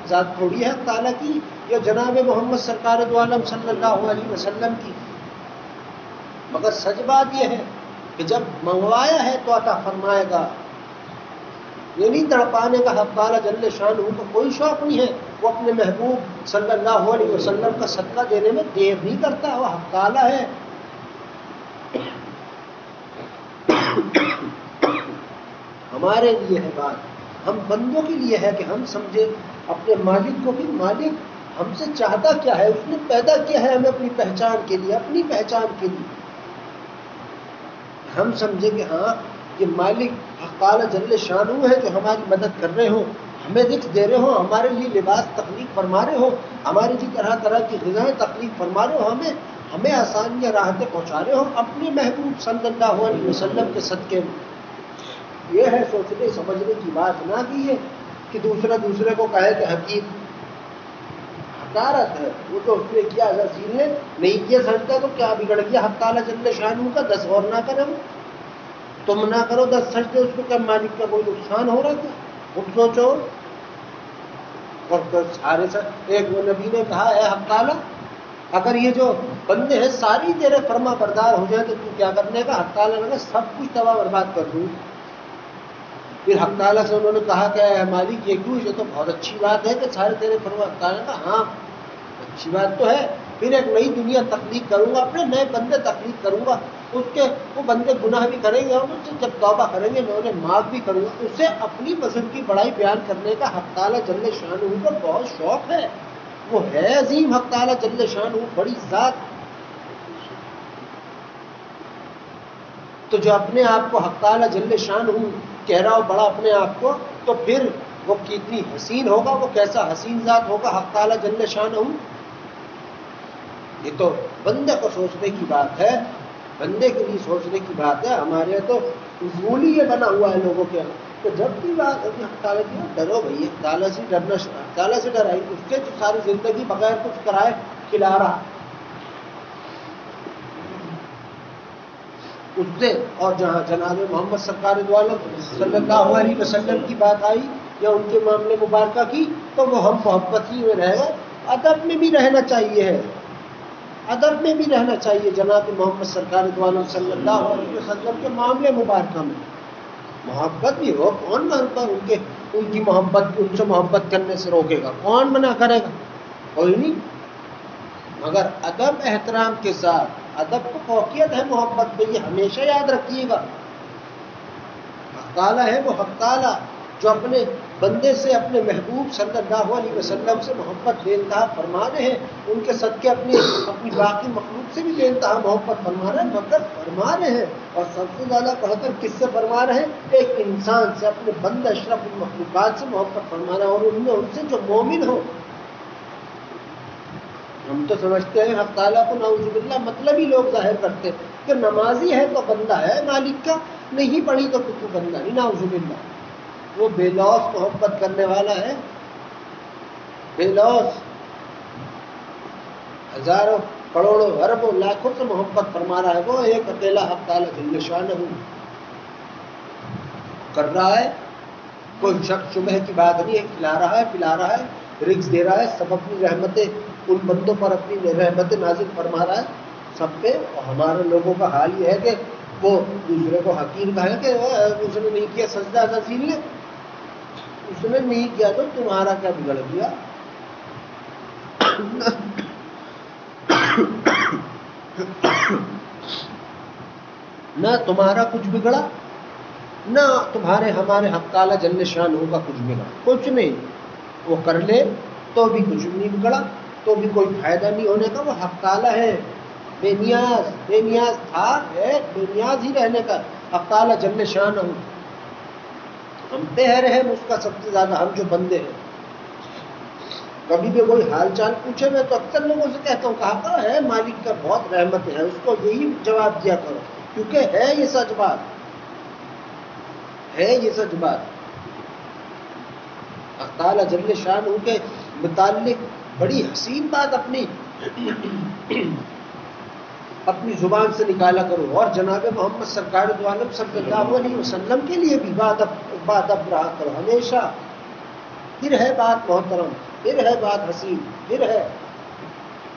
[SPEAKER 1] ذات تھوڑی ہے حق تعالیٰ کی، یا جناب محمد سرکار دو عالم صلی اللہ علیہ وسلم کی۔ مگر سچ بات یہ ہے کہ جب منگوایا ہے تو عطا فرمائے گا، یہ نہیں تڑپانے کا حق تعالیٰ جل شانہ کو کوئی شوق نہیں ہے، وہ اپنے محبوب صلی اللہ علیہ وسلم کا صدقہ دینے میں دیر نہیں کرتا، وہ حق تعالیٰ ہے۔ ہمارے لیے ہے بات، ہم بندوں کے لیے ہے کہ ہم سمجھے اپنے مالک کو، بھی مالک ہم سے چاہتا کیا ہے، اس نے پیدا کیا ہے ہمیں اپنی پہچان کے لیے، اپنی پہچان کے لیے ہم سمجھے کہ ہاں یہ مالک حق تعالیٰ جل شانہ ہے جو ہماری مدد کر رہے ہوں، ہمیں رزق دے رہے ہوں، ہمارے لیے لباس تخلیق فرما رہے ہوں، ہمارے لیے طرح طرح کی غذائیں تخلیق فرما رہے ہوں، ہمیں آسانیاں راحتیں پہنچا رہے ہوں اپنے محبوب صلی اللہ علیہ وسلم کے صدقے میں۔ یہ ہے سوچنے سمجھنے کی بات، نہ کہ یہ کہ دوسرے کو کہے کہ حکیم حقارت ہے، وہ تو اس نے کیا رسول نے نہیں کیا سجدہ تو کیا بگڑ گیا حق تعالیٰ جل شانہ کا، 10 اور نہ کرو، تم نہ کرو 10 سجدے، اس کو کیا مالک کا کوئی نقصان ہو رہا تھا؟ خود سوچو۔ اور سارے ایک وہ نبی نے کہا ہے حق تعالیٰ اگر یہ جو بندے ہیں ساری تیرے فرما بردار ہو جائے تو تو کیا کرنے کا؟ حق تعالیٰ نے سب کچھ تباہ برباد کر دوں۔ پھر حق تعالیٰ سے انہوں نے کہا کہ اے مالک یہ کیوں؟ یہ تو بہت اچھی بات ہے کہ سارے تیرے فرما۔ حق تعالیٰ نے کہا ہاں اچھی بات تو ہے، پھر ایک نئی دنیا تخلیق کروں گا، اپنے نئے بندے تخلیق کروں گا، اس کے وہ بندے گناہ بھی کریں گے اور اس سے جب توبہ کریں گے میں انہیں معاف بھی کروں گا۔ اسے اپنی بزرگ کی بڑائی بیان کرنے کا حق تعالیٰ جل شانہ کو بہت شوق ہے، وہ ہے عظیم حق تعالیٰ جل شانہ بڑی ذات۔ تو جو اپنے آپ کو حق تعالیٰ جل شانہ کہہ رہا ہو بڑا اپنے آپ کو، تو پھر وہ کتنی حسین ہوگا، وہ کیسا حسین ذات ہوگا حق تعالیٰ جل شانہ۔ یہ تو بندے کو سوچنے کی بات ہے، بندے کے لیے سوچنے کی بات ہے۔ ہمارے تو اصول ہی یہ بنا ہوا ہے لوگوں کے کہ جب بھی بات ہوتی حق تعالیٰ کی ڈرو بھائی، حق تعالیٰ سے ڈرنا، حق تعالیٰ سے ڈرائی، اس کے جو ساری زندگی بغیر کچھ کرائے کھلا رہا اس سے، اور جہاں جناب محمد سرکار دو عالم صلی اللہ علیہ وسلم کی بات آئی یا ان کے معاملے مبارکہ کی تو وہ ہم محبت ہی میں رہے گا، ادب میں بھی رہنا چاہیے ہے، ادب میں بھی رہنا چاہیے جناب محمد سرکار دو عالم صلی اللہ علیہ وسلم کے معاملے مبارکہ میں محبت بھی ہو۔ کون ان کی محبت، ان سے محبت کرنے سے روکے گا؟ کون منع کرے گا؟ کوئی نہیں، مگر ادب احترام کے ساتھ، ادب کو فوقیت ہے محبت پہ، یہ ہمیشہ یاد رکھیے گا۔ حق تعالیٰ ہے وہ حق تعالیٰ جو اپنے بندے سے، اپنے محبوب صلی اللہ علیہ وسلم سے محبت بے انتہا فرما رہے ہیں، ان کے صدقے اپنی باقی مخلوق سے بھی بے انتہا محبت فرما رہے ہیں، مگر فرما رہے ہیں اور سب سے زیادہ بہتر کس سے فرما رہے ہیں؟ ایک انسان سے، اپنے بندہ اشرف المخلوقات سے محبت فرما رہے ہیں، اور ان سے جو مومن ہو۔ ہم تو سمجھتے ہیں حق تعالیٰ کو نعوذ باللہ مطلب ہی لوگ ظاہر کرتے ہیں، کہ نمازی ہے تو بندہ ہے مالک کا، نہیں پڑھی تو کچھ بندہ نہیں، نعوذ باللہ۔ وہ بے لوث محبت کرنے والا ہے، بے لوث، ہزاروں کروڑوں اربوں لاکھوں سے محبت فرما رہا ہے، وہ ایک اکیلا حق تعالیٰ جل شانہ کر رہا ہے۔ کوئی شک شبہ کی بات نہیں ہے، کھلا رہا ہے، پلا رہا ہے، رزق دے رہا ہے، سب اپنی رحمتیں ان بندوں پر اپنی رحمتیں نازل فرما رہا ہے سب پہ۔ اور ہمارے لوگوں کا حال یہ ہے کہ وہ دوسرے کو حقیر کہے کہ اس نے نہیں کیا سجدہ رسول نے، اس نے نہیں کیا تو تمہارا کیا بگڑ گیا؟ نہ تمہارا کچھ بگڑا، نہ تمہارے ہمارے حق تعالیٰ جل شانہ کا کچھ بگڑا، کچھ نہیں۔ وہ کر لے تو بھی کچھ نہیں بگڑا، تو بھی کوئی فائدہ نہیں ہونے کا۔ وہ حق تعالیٰ ہے، بے نیاز، بے نیاز تھا، ہے بے نیاز ہی رہنے کا حق تعالیٰ جل شانہ۔ ہم پہ ہے رحم اس کا سب سے زیادہ، ہم جو بندے ہیں۔ کبھی بھی کوئی حال چال پوچھے، میں تو اکثر لوگوں سے کہتا ہوں کہا ہے مالک کا بہت رحمت ہے، اس کو یہی جواب دیا کرو، کیونکہ ہے یہ سچ بات، ہے یہ سچ بات۔ اللہ تعالیٰ جل شانہ کے متعلق بڑی حسین بات اپنی زبان سے نکالا کرو، اور جناب محمد سرکار دو عالم صلی اللہ علیہ وسلم کے لیے بھی بات اب رہا کرو ہمیشہ۔ پھر ہے بات محترم، پھر ہے بات حسین، پھر ہے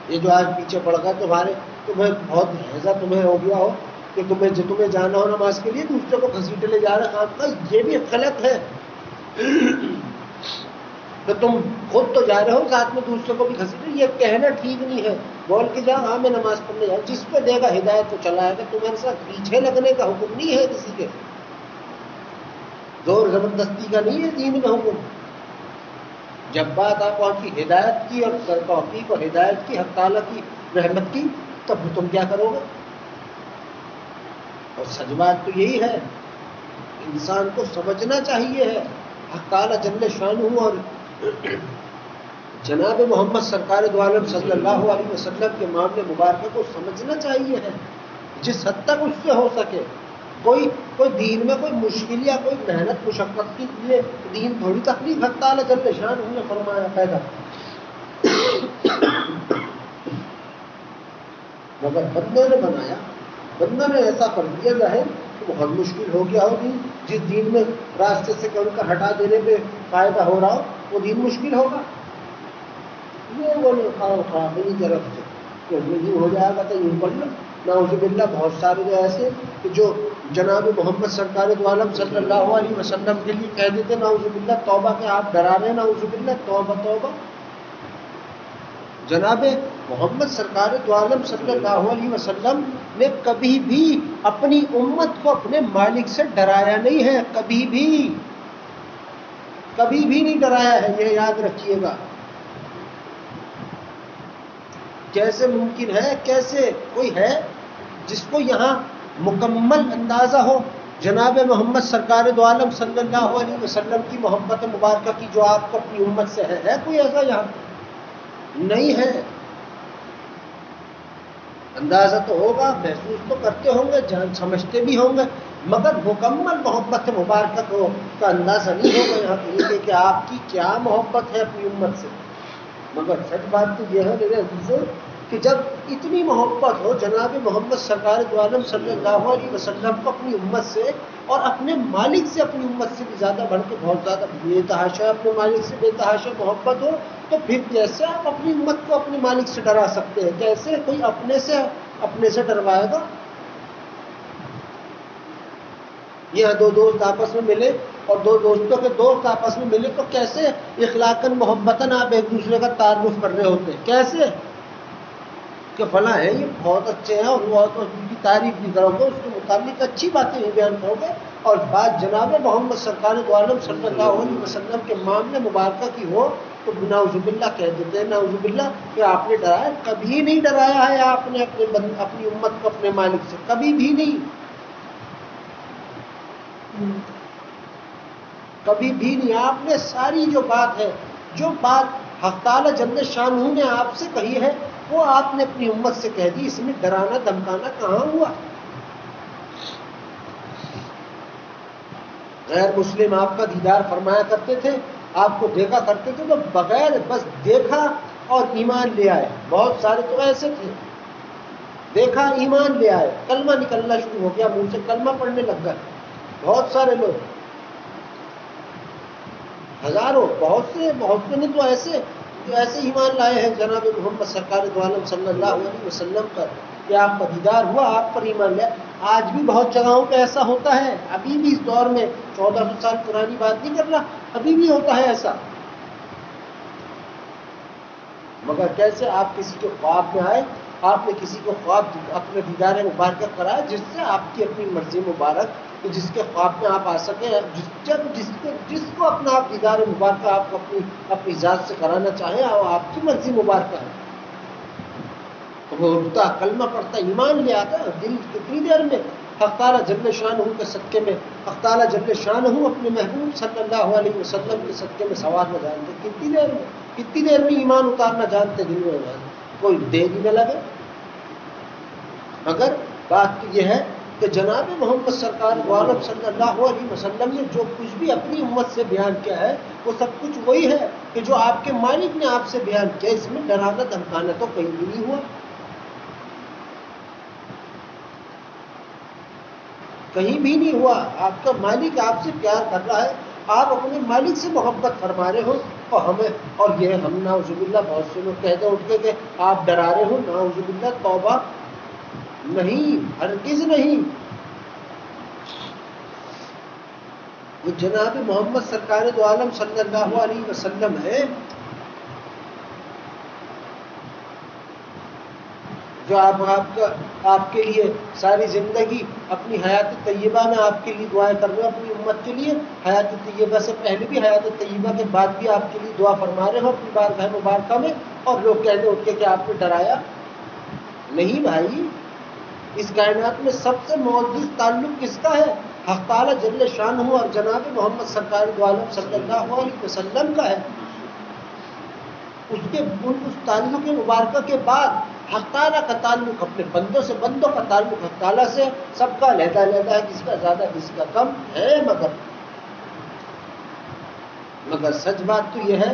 [SPEAKER 1] یہ جو آج پیچھے پڑ گئے تمہیں بہت حیضہ تمہیں ہو گیا ہو کہ تمہیں جانا ہو نماز کے لیے، دوسرے کو گھسیٹے لے جا رہے خام کا، یہ بھی غلط ہے۔ تو تم خود تو جا رہے ہو، ساتھ میں دوسرے کو بھی گھسیٹے، یہ کہنا ٹھیک نہیں ہے۔ بول کے جا ہاں میں نماز پڑھنے جا، جس پہ دے گا ہدایت کو چلائے گا، تمہارے ساتھ پیچھے لگنے کا حکم نہیں ہے کسی کے، زور زبردستی کا نہیں ہے دین میں حکم۔ جب بات آپ وہاں کی ہدایت کی اور توفیق اور ہدایت کی، حق تعالیٰ کی رحمت کی، تب تم کیا کرو گے؟ اور سچ بات تو یہی ہے، انسان کو سمجھنا چاہیے ہے حق تعالیٰ جل شانہ اور جناب محمد سرکار دو عالم صلی اللہ علیہ وسلم کے معاملے مبارکہ کو سمجھنا چاہیے ہے، جس حد تک اس سے ہو سکے۔ کوئی دین میں کوئی مشکل یا کوئی محنت مشقت کے لیے دین تھوڑی تکلیف حق تعالیٰ جل شانہ نے فرمایا پیدا، مگر بندوں نے بنایا، بندوں نے ایسا کر دیا ظاہر کہ بہت مشکل ہو گیا ہوگی۔ جس دین میں راستے سے ان کا ہٹا دینے پہ فائدہ ہو رہا ہو وہ دین مشکل ہوگا۔ یہ بولے اٹھا میری طرف سے کہ یوں ہو جائے گا تو یوں پڑھ لو، نعوذ باللہ۔ بہت سارے جو ایسے کہ جو جناب محمد سرکار دو عالم صلی اللہ علیہ وسلم کے لیے کہہ دیتے نعوذ باللہ توبہ کہ آپ ڈرا رہے ہیں، نعوذ باللہ توبہ توبہ۔ جناب محمد سرکار دو عالم صلی اللہ علیہ وسلم نے کبھی بھی اپنی امت کو اپنے مالک سے ڈرایا نہیں ہے، کبھی بھی نہیں ڈرایا ہے، یہ یاد رکھیے گا۔ کیسے ممکن ہے، کیسے کوئی ہے جس کو یہاں مکمل اندازہ ہو جناب محمد سرکار دو عالم صلی اللہ علیہ وسلم کی محبت مبارکہ کی جو آپ کو اپنی امت سے ہے کوئی ایسا یہاں نہیں ہے؟ اندازہ تو ہوگا، محسوس تو کرتے ہوں گے، جان سمجھتے بھی ہوں گے، مگر مکمل محبت مبارکہ کا اندازہ نہیں ہوگا یہاں کہیں کہ آپ کی کیا محبت ہے اپنی امت سے۔ مگر سچ بات تو یہ ہے میرے عزیزوں کہ جب اتنی محبت ہو جناب محمد سرکار دو عالم صلی اللہ علیہ وسلم کو اپنی امت سے اور اپنے مالک سے اپنی امت سے بھی زیادہ بڑھ کے بہت زیادہ بے تحاشا اپنے مالک سے بے تحاشا محبت ہو، تو پھر کیسے آپ اپنی امت کو اپنے مالک سے ڈرا سکتے ہیں؟ کیسے کوئی اپنے سے ڈروائے گا؟ یہ دو دوست آپس میں ملے اور دو دوستوں کے دوست آپس میں ملے تو کیسے اخلاقاً محبتاً آپ ایک دوسرے کا تعارف کر رہے ہوتے ہیں؟ کیسے کہ فلاں ہے یہ بہت اچھے ہیں اور بہت ان کی تعریف بھی کرو گے، اس کے متعلق اچھی باتیں ہی بیان کرو گے، اور بات جناب محمد سرکار دو عالم صلی اللہ علیہ وسلم کے معاملے مبارکہ کی ہو تو نعوذ باللہ کہہ دیتے ہیں نعوذ باللہ کہ آپ نے ڈرایا؟ کبھی نہیں ڈرایا ہے آپ نے اپنی امت کو اپنے مالک سے، کبھی بھی نہیں، کبھی بھی نہیں۔ آپ نے ساری جو بات ہے، جو بات حق تعالیٰ جل شانہ نے آپ سے کہی ہے وہ آپ نے اپنی امت سے کہہ دی، اس میں ڈرانا دھمکانا کہاں ہوا؟ غیر مسلم آپ کا دیدار فرمایا کرتے تھے، آپ کو دیکھا کرتے تھے تو بغیر بس دیکھا اور ایمان لے آئے. بہت سارے تو ایسے تھے، دیکھا ایمان لے آئے، کلمہ نکلنا شروع ہو گیا، منہ سے کلمہ پڑھنے لگ گئے. بہت سارے لوگ، ہزاروں، بہت سے نہیں تو ایسے جو ایسے ایمان لائے ہیں جناب محمد سرکار دو عالم صلی اللہ علیہ وسلم پر کہ آپ کا دیدار ہوا، آپ پر ایمان لیا. آج بھی بہت جگہوں پہ ایسا ہوتا ہے، ابھی بھی اس دور میں 1400 سال پرانی بات نہیں کر رہا، ابھی بھی ہوتا ہے ایسا. مگر کیسے آپ کسی کے خواب میں آئے، آپ نے کسی کو خواب اپنے دیدار مبارکہ کرایا جس سے آپ کی اپنی مرضی مبارک کہ جس کے خواب میں آپ آ سکیں، جس کو اپنا آپ دیدار مبارکہ آپ اپنی ذات سے کرانا چاہیں، آپ کی مرضی مبارکہ ہے. وہ اٹھتا، کلمہ پڑھتا، ایمان لے آتا، دل کتنی دیر میں حق تعالیٰ جل شانہ کے صدقے میں، حق تعالیٰ جل شانہ اپنے محبوب صلی اللہ علیہ وسلم کے صدقے میں سوار نہ جانتے. کتنی دیر میں ایمان اتارنا جانتے دل میں، کوئی دیر ہی نہ لگے. مگر بات تو یہ ہے کہ جناب محمد سرکار عالم صلی اللہ علیہ وسلم نے جو کچھ بھی اپنی امت سے بیان کیا ہے وہ سب کچھ وہی ہے کہ جو آپ کے مالک نے آپ سے بیان کیا. اس میں ڈرانا دھمکانا تو کہیں بھی نہیں ہوا، کہیں بھی نہیں ہوا. آپ کا مالک آپ سے پیار کر رہا ہے، آپ اپنے مالک سے محبت فرما رہے ہو، اور یہ ہم نعوذ باللہ بہت سے لوگ کہتے ہیں اٹھ کے کہ آپ ڈرا رہے ہو. نعوذ باللہ، توبہ، نہیں، ہرگز نہیں. وہ جناب محمد سرکار دو عالم صلی اللہ علیہ وسلم ہے جو آپ کے لیے ساری زندگی اپنی حیات طیبہ میں آپ کے لیے دعائیں کر رہے ہو، اپنی امت کے لیے. حیات طیبہ سے پہلے بھی، حیات طیبہ کے بعد بھی آپ کے لیے دعا فرما رہے ہو اپنی بارگاہ مبارکہ میں، اور لوگ کہتے اٹھ کے کہ آپ نے ڈرایا. نہیں بھائی، اس کائنات میں سب سے معزز تعلق کس کا ہے؟ حق تعالیٰ جل شانہ اور جناب محمد سرکار دو عالم صلی اللہ علیہ وسلم کا ہے. اس تعلق مبارکہ کے بعد حق تعالیٰ کا تعلق اپنے بندوں سے، بندوں کا تعلق حق تعالیٰ سے، سب کا علیحدہ علیحدہ ہے، کس کا زیادہ کس کا کم ہے. مگر سچ بات تو یہ ہے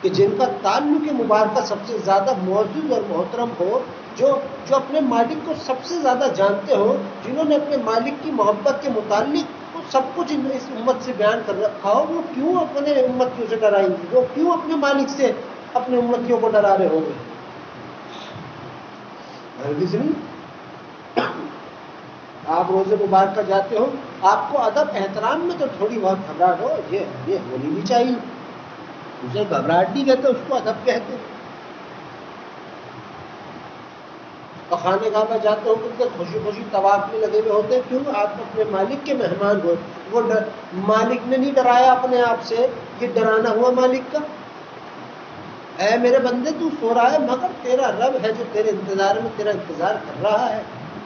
[SPEAKER 1] کہ جن کا تعلق مبارکہ سب سے زیادہ معزز اور محترم ہو، جو اپنے مالک کو سب سے زیادہ جانتے ہو، جنہوں نے اپنے مالک کی محبت کے متعلق سب کچھ اس امت سے بیان کر رکھا ہو، وہ کیوں اپنے امتیوں سے ڈرائیں گے؟ وہ کیوں اپنے مالک سے اپنے امتیوں کو ڈرا رہے ہوں گے؟ ہرگز نہیں. آپ روزے مبارکہ جاتے ہو، آپ کو ادب احترام میں تو تھوڑی بہت گھبراہٹ ہو، یہ ہونی نہیں چاہیے. اسے گھبراہٹ نہیں کہتے، اس کو ادب کہتے. اور خانہ کعبہ جاتے ہو کتنے خوشی خوشی طواف میں لگے ہوئے ہوتے ہیں. کیوں؟ آپ اپنے مالک کے مہمان ہو. وہ مالک نے نہیں ڈرایا اپنے آپ سے، یہ ڈرانا ہوا مالک کا. اے میرے بندے، تو سو رہا ہے مگر تیرا رب ہے جو تیرے انتظار میں تیرا انتظار کر رہا ہے،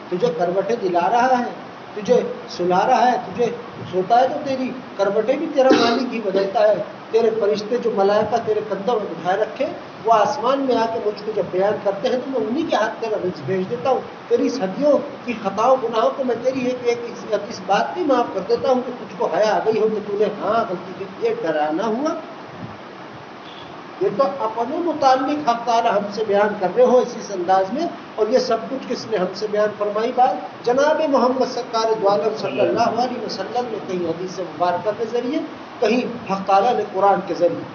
[SPEAKER 1] تجھے کروٹیں دلا رہا ہے، تجھے سلا رہا ہے. تجھے سوتا ہے تو تیری کروٹیں بھی تیرا مالک ہی بدلتا ہے. تیرے فرشتے جو ملائکہ تیرے کندھوں میں بٹھائے رکھے، وہ آسمان میں آ کے مجھ کو جب بیان کرتے ہیں تو میں انہی کے ہاتھ تیرا رزق بھیج دیتا ہوں. تیری صدیوں کی خطاؤں گناہوں کو میں تیری اس بات بھی معاف کر دیتا ہوں کہ تجھ کو حیا آ گئی ہو کہ تو نے غلطی کی. یہ ڈرانا ہوا؟ یہ تو اپنے متعلق حق تعالیٰ ہم سے بیان کر رہے ہو اس انداز میں. اور یہ سب کچھ کس نے ہم سے بیان فرمائی بات؟ جناب محمد سرکار دو عالم صلی اللہ علیہ وسلم نے کہیں حدیث مبارکہ کے ذریعے، کہیں حق تعالیٰ نے قرآن کے ذریعے.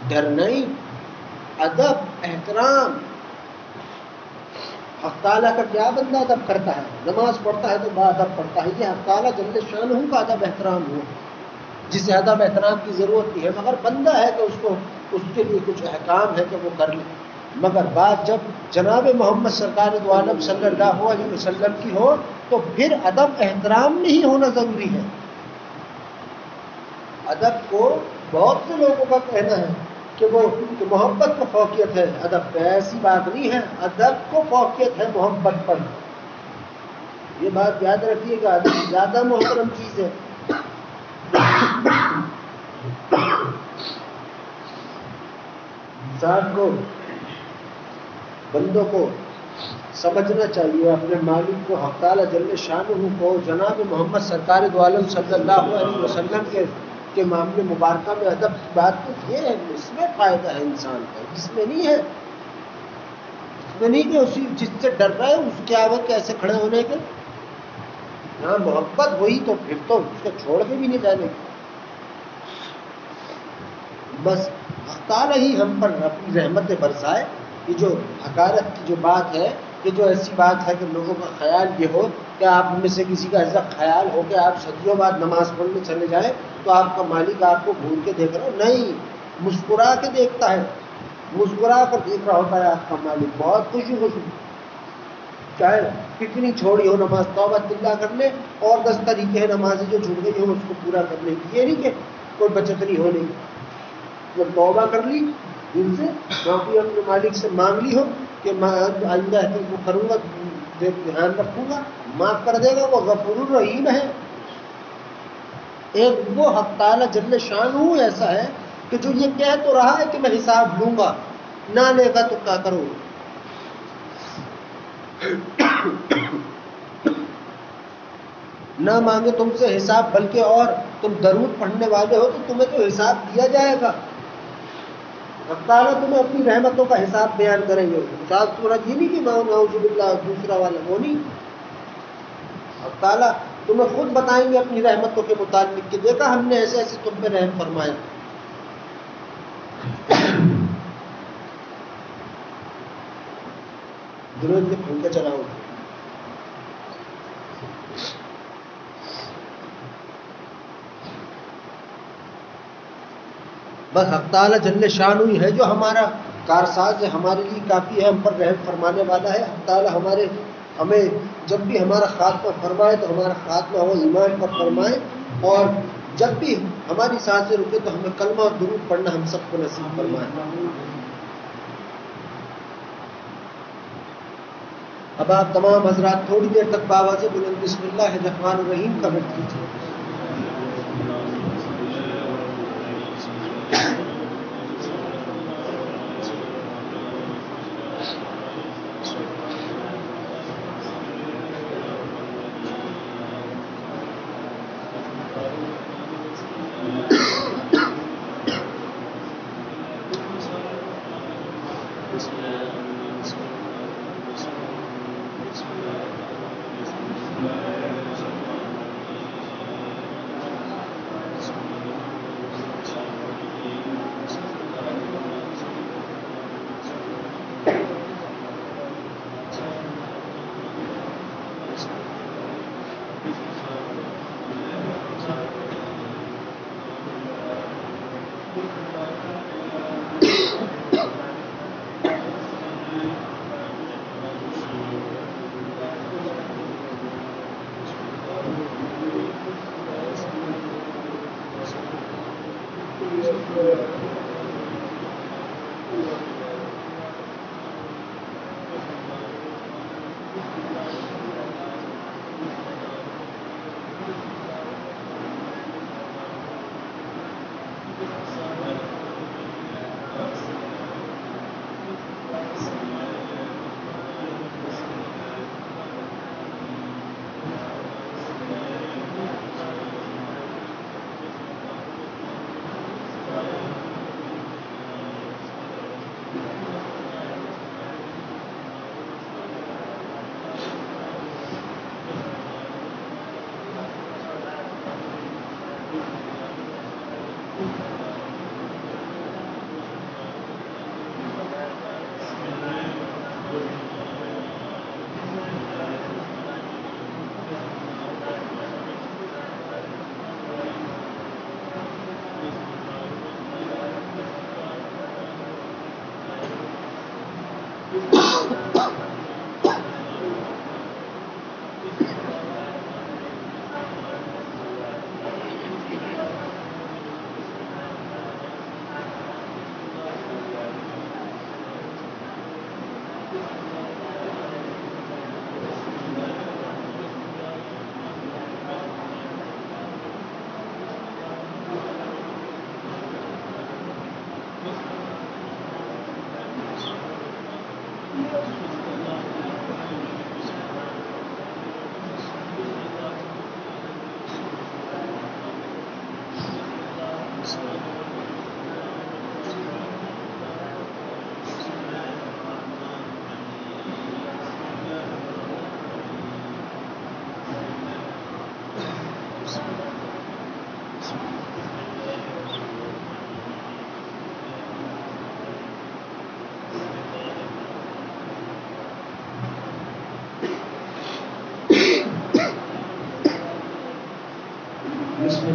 [SPEAKER 1] ڈر نہیں، ادب احترام. حق تعالیٰ کا کیا بندہ ادب کرتا ہے؟ نماز پڑھتا ہے تو با ادب پڑھتا ہے. یہ حق تعالیٰ جل شانہ کا ادب احترام ہو، جسے ادب احترام کی ضرورت نہیں ہے. مگر بندہ ہے کہ اس کے لیے کچھ احکام ہے کہ وہ کر لے. مگر بات جب جناب محمد سرکار دو عالم صلی اللہ علیہ وسلم کی ہو تو پھر ادب احترام میں ہی ہونا ضروری ہے. ادب کو بہت سے لوگوں کا کہنا ہے کہ محبت کو فوقیت ہے ادب پہ. ایسی بات نہیں ہے، ادب کو فوقیت ہے محبت پر. یہ بات یاد رکھیے گا، ادب زیادہ محترم چیز ہے. انسان کو، بندوں کو سمجھنا چاہیے اپنے مالک کو، حق تعالیٰ جل شانہ کو، جناب محمد سرکار دو عالم صلی اللہ علیہ وسلم کے معاملے مبارکہ میں ادب کی بات تو یہ ہے، اس میں فائدہ ہے انسان کا، اس میں نہیں ہے، اس میں نہیں کہ اسی جس سے ڈر رہا ہے اس کے آگے کیسے کھڑے ہونے کے. ہاں محبت ہوئی تو پھر تو اس کو چھوڑ کے بھی نہیں جانے کی. بس تعالیٰ ہی ہم پر اپنی رحمت برسائے. یہ جو حقارت کی جو بات ہے، یہ جو ایسی بات ہے کہ لوگوں کا خیال یہ ہو کہ آپ میں سے کسی کا ایسا خیال ہو کہ آپ صدیوں بعد نماز پڑھنے چلے جائیں تو آپ کا مالک آپ کو گھور کے دیکھ رہا ہو. نہیں، مسکرا کے دیکھتا ہے، مسکرا کر دیکھ رہا ہوتا ہے آپ کا مالک، بہت خوشی خوشی. چاہے کتنی چھوڑی ہو نماز، توبہ اللہ کر لے، اور 10 طریقے ہیں نمازیں جو چھوٹ گئی ہو اس کو پورا کرنے کی. یہ نہیں کہ کوئی بچت نہیں ہو نہیں، جب توبہ کر لی دل سے، معافی اپنے مالک سے مانگ لی ہو کہ آئندہ وہ کروں گا، دھیان رکھوں گا، معاف کر دے گا. وہ غفور الرحیم ہے. ایک وہ حق تعالیٰ جل شانہ ایسا ہے کہ جو یہ کہہ تو رہا ہے کہ میں حساب لوں گا، نہ لے گا تو کیا کروں. نہ مانگے تم سے حساب، بلکہ اور تم درود پڑھنے والے ہو تو تمہیں تو حساب دیا جائے گا. اب تعالیٰ تمہیں اپنی رحمتوں کا حساب بیان کریں گے. شاید سورج یہ نہیں کہ نعوذ باللہ دوسرا والا وہ نہیں. اب تعالیٰ تمہیں خود بتائیں گے اپنی رحمتوں کے متعلق کہ دیکھا ہم نے ایسے ایسے تم پہ رحم فرمایا. درود کے پھنکے چلاؤ. بس حق تعالیٰ جل شانہ ہی ہے جو ہمارا کارساز ہے، ہمارے لیے کافی ہے، ہم پر رحم فرمانے والا ہے. حق تعالیٰ ہمیں جب بھی ہمارا خاتمہ فرمائے تو ہمارا خاتمہ وہ ایمان پر فرمائے، اور جب بھی ہماری سانسیں رکے تو ہمیں کلمہ اور درود پڑھنا ہم سب کو نصیب فرمائے. اب آپ تمام حضرات تھوڑی دیر تک باواز بلند بسم اللہ الرحمن الرحیم کا ورد کیجیے.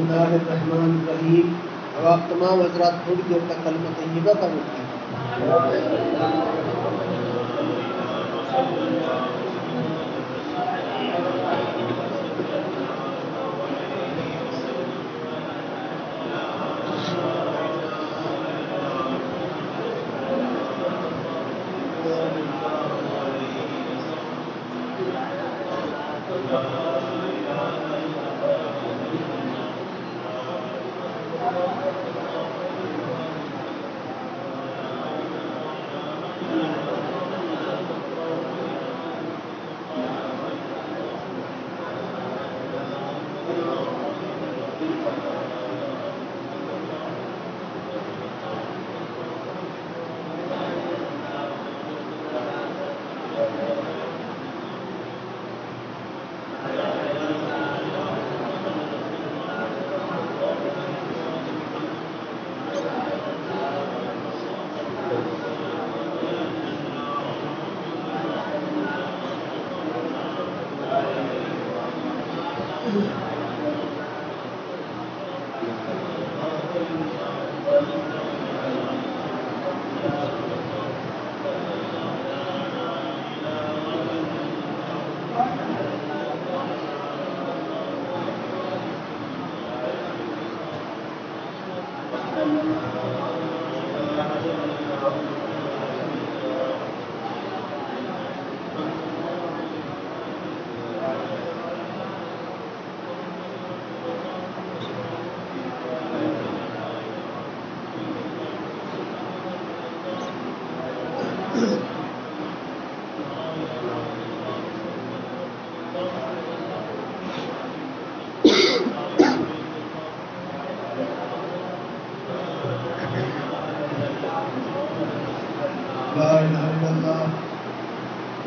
[SPEAKER 1] اللہ الرحمن الرحیم. اب آپ تمام حضرات تھوڑی دیر تک کلمہ طیبہ کا ملتے ہیں.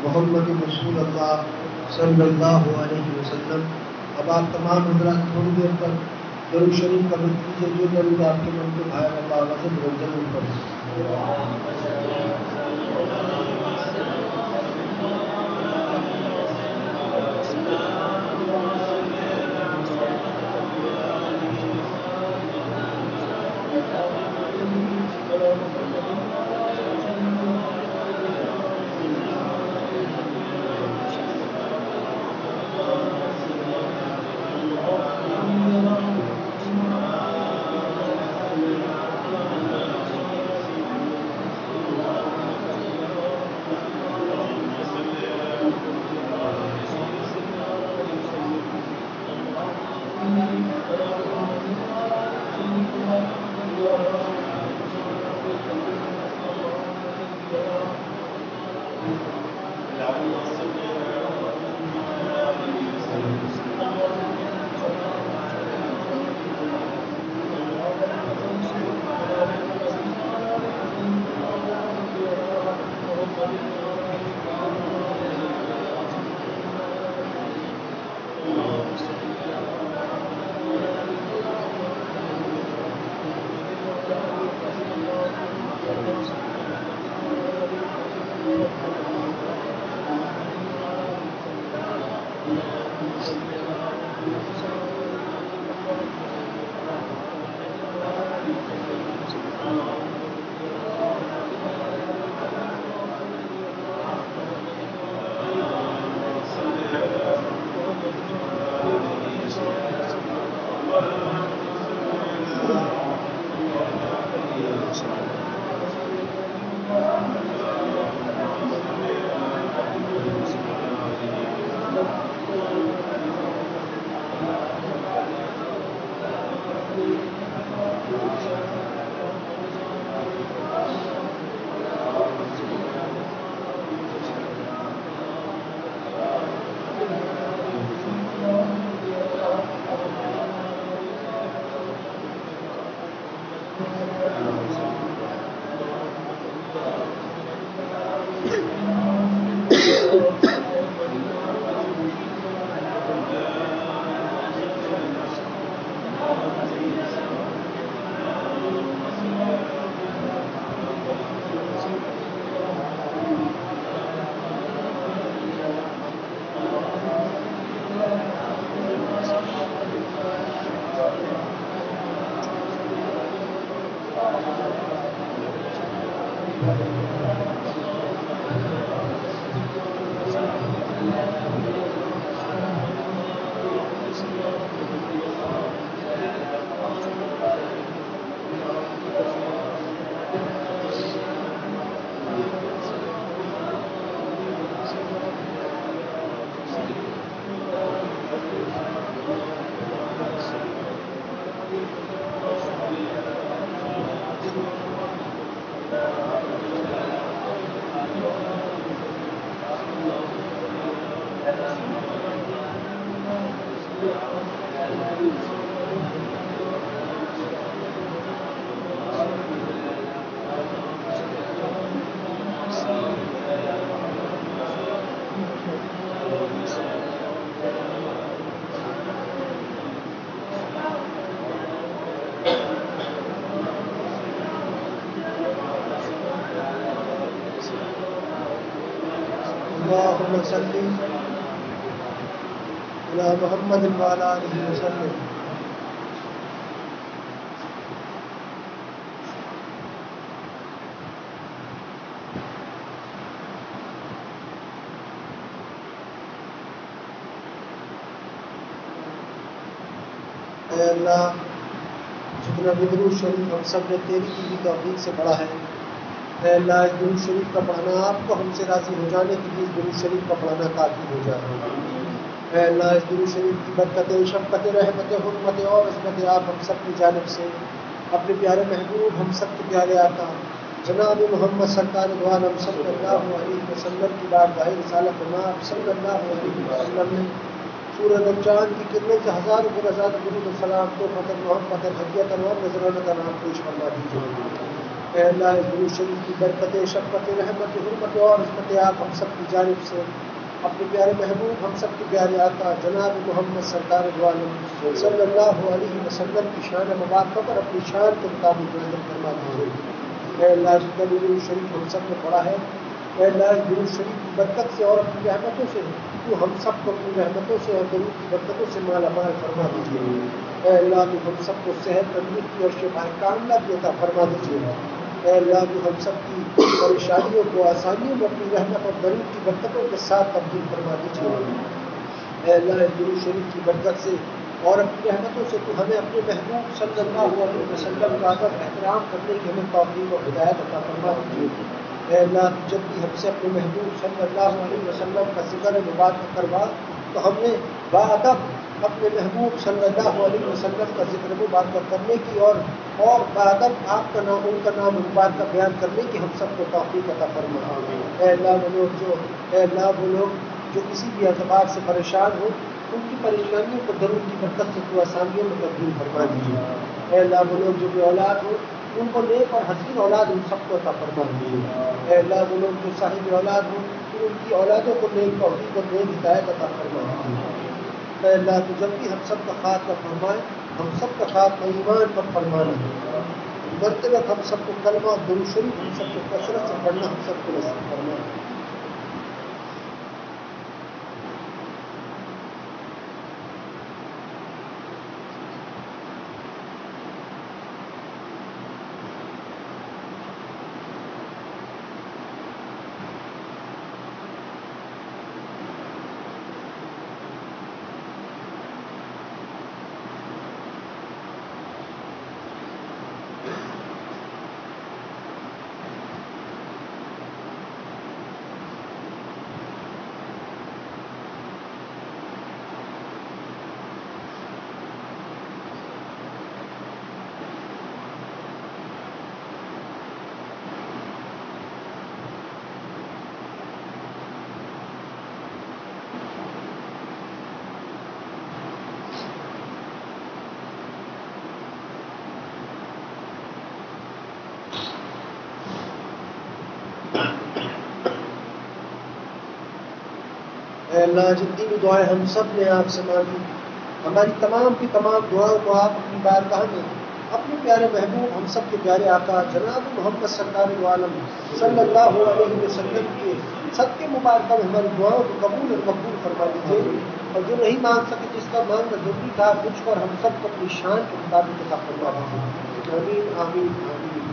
[SPEAKER 1] محمد رسول اللہ صلی اللہ علیہ وسلم. اب آپ تمام حضرات تھوڑی دیر تک درود شریف کا مت کیجیے. جو درود آپ کے من کو بھائی اللہ وسلم ضرور پڑھیں. اللهم صل على محمد وعلى آله وسلم. اے اللہ، جتنا بھی درود شریف ہم سب نے تیری کی توفیق سے پڑھا ہے، اے اللہ اس درود شریف کا پڑھنا آپ کو ہم سے راضی ہو جانے کے لیے درود شریف کا پڑھنا کافی ہو جائے. اے اللہ اس درود شریف کی برکتیں، شفقتیں، رحمتیں، حرمتیں اور عظمتیں آپ ہم سب کی جانب سے اپنے پیارے محبوب ہم سب کے پیارے آقا جناب محمد سرکار دو عالم صلی اللہ علیہ وسلم کی بارگاہ رسالت آپ صلی اللہ علیہ وسلم نے سورج اور چاند کی کرنوں سے ہزاروں برزاد درود السلام تو فتح محمد حدیت اور نذرانہ کا نام پیش فرما دیجیے. اے اللہ اس درود شریف کی برکتیں، شفقتیں، رحمتیں، حرمتیں اور عظمتیں آپ ہم سب کی جانب سے اپنے پیارے محبوب ہم سب کے پیارے آقا جناب محمد سرکار دو عالم صلی اللہ علیہ وسلم کی شان مبارکہ پر اپنی شان کے مطابق نازل فرما دیجیے. اے اللہ جتنا بھی درود شریف ہم سب نے پڑھا ہے، اے اللہ اس درود شریف کی برکت سے اور اپنی رحمتوں سے تو ہم سب کو اپنی رحمتوں سے اور درود کی برکتوں سے مالا مال فرما دیجیے. اے اللہ تو ہم سب کو صحت، تندرستی اور شفا کاملہ کی عطا فرما دیجیے. اے اللہ تو ہم سب کی پریشانیوں کو آسانیوں میں اپنی رحمت اور درود کی برکتوں کے ساتھ تبدیل فرما دیجیے. اے اللہ اس درود شریف کی برکت سے اور اپنی رحمتوں سے تو ہمیں اپنے محبوب صلی اللہ علیہ وسلم کا ادب احترام کرنے کی ہمیں توفیق اور ہدایت عطا فرما دیجیے. اے اللہ جب بھی ہم سے اپنے محبوب صلی اللہ علیہ وسلم کا ذکر مبارک کروا تو ہم نے باادب اپنے محبوب صلی اللہ علیہ وسلم کا ذکر مبارک کرنے کی اور باادب آپ کا نام، ان کا نام مبارک بیان کرنے کی ہم سب کو توفیق عطا فرما. اے اللہ وہ لوگ جو کسی بھی اعتبار سے پریشان ہو ان کی پریشانیوں کو درود کی برکت سے تو آسانیوں میں تبدیل فرما دیجیے. اے اللہ وہ لوگ جو بے اولاد ہو ان کو نیک اور حسین اولاد ان سب کو عطا فرما دیجیے. اے اللہ وہ لوگ جو صاحب اولاد ہوں ان کی اولادوں کو نیک توفیق اور نیک ہدایت عطا فرما دیجیے. اے اللہ تو جب بھی ہم سب کا خاتمہ فرمائے، ہم سب کا خاتمہ ایمان پر فرمانا ہے. مرتے وقت ہم سب کو کلمہ اور درود شریف ہم سب کو کثرت سے پڑھنا ہم سب کو نصیب فرمانا. اے اللہ جتنی بھی دعائیں ہم سب نے آپ سے مانگی، ہماری تمام کی تمام دعاؤں کو آپ اپنی بارگاہ میں اپنے پیارے محبوب ہم سب کے پیارے آقا جناب محمد سرکار دو عالم صلی اللہ علیہ وسلم کے صدقے مبارکہ میں ہماری دعاؤں کو قبول اور مقبول فرما دیجیے. اور جو نہیں مانگ سکے جس کا مانگنا ضروری تھا مجھ پر ہم سب کو اپنی شان کے مطابق عطا فرما دیجیے. آمین آمین آمین.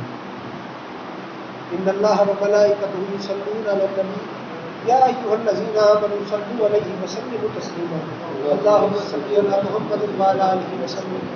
[SPEAKER 1] ان اللہ وملائکتہ یصلون علی النبی یا ایھا الذین آمنوا صلوا علیہ وسلموا تسلیما. اللهم صل علی محمد وعلی آلہ وسلم.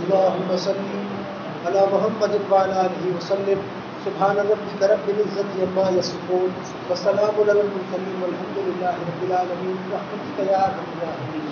[SPEAKER 1] اللهم صل على محمد وعلى آله وسلم. سبحان ربك رب العزة عما يصفون وسلام على المرسلين والحمد لله رب العالمين. برحمتك يا أرحم الراحمين.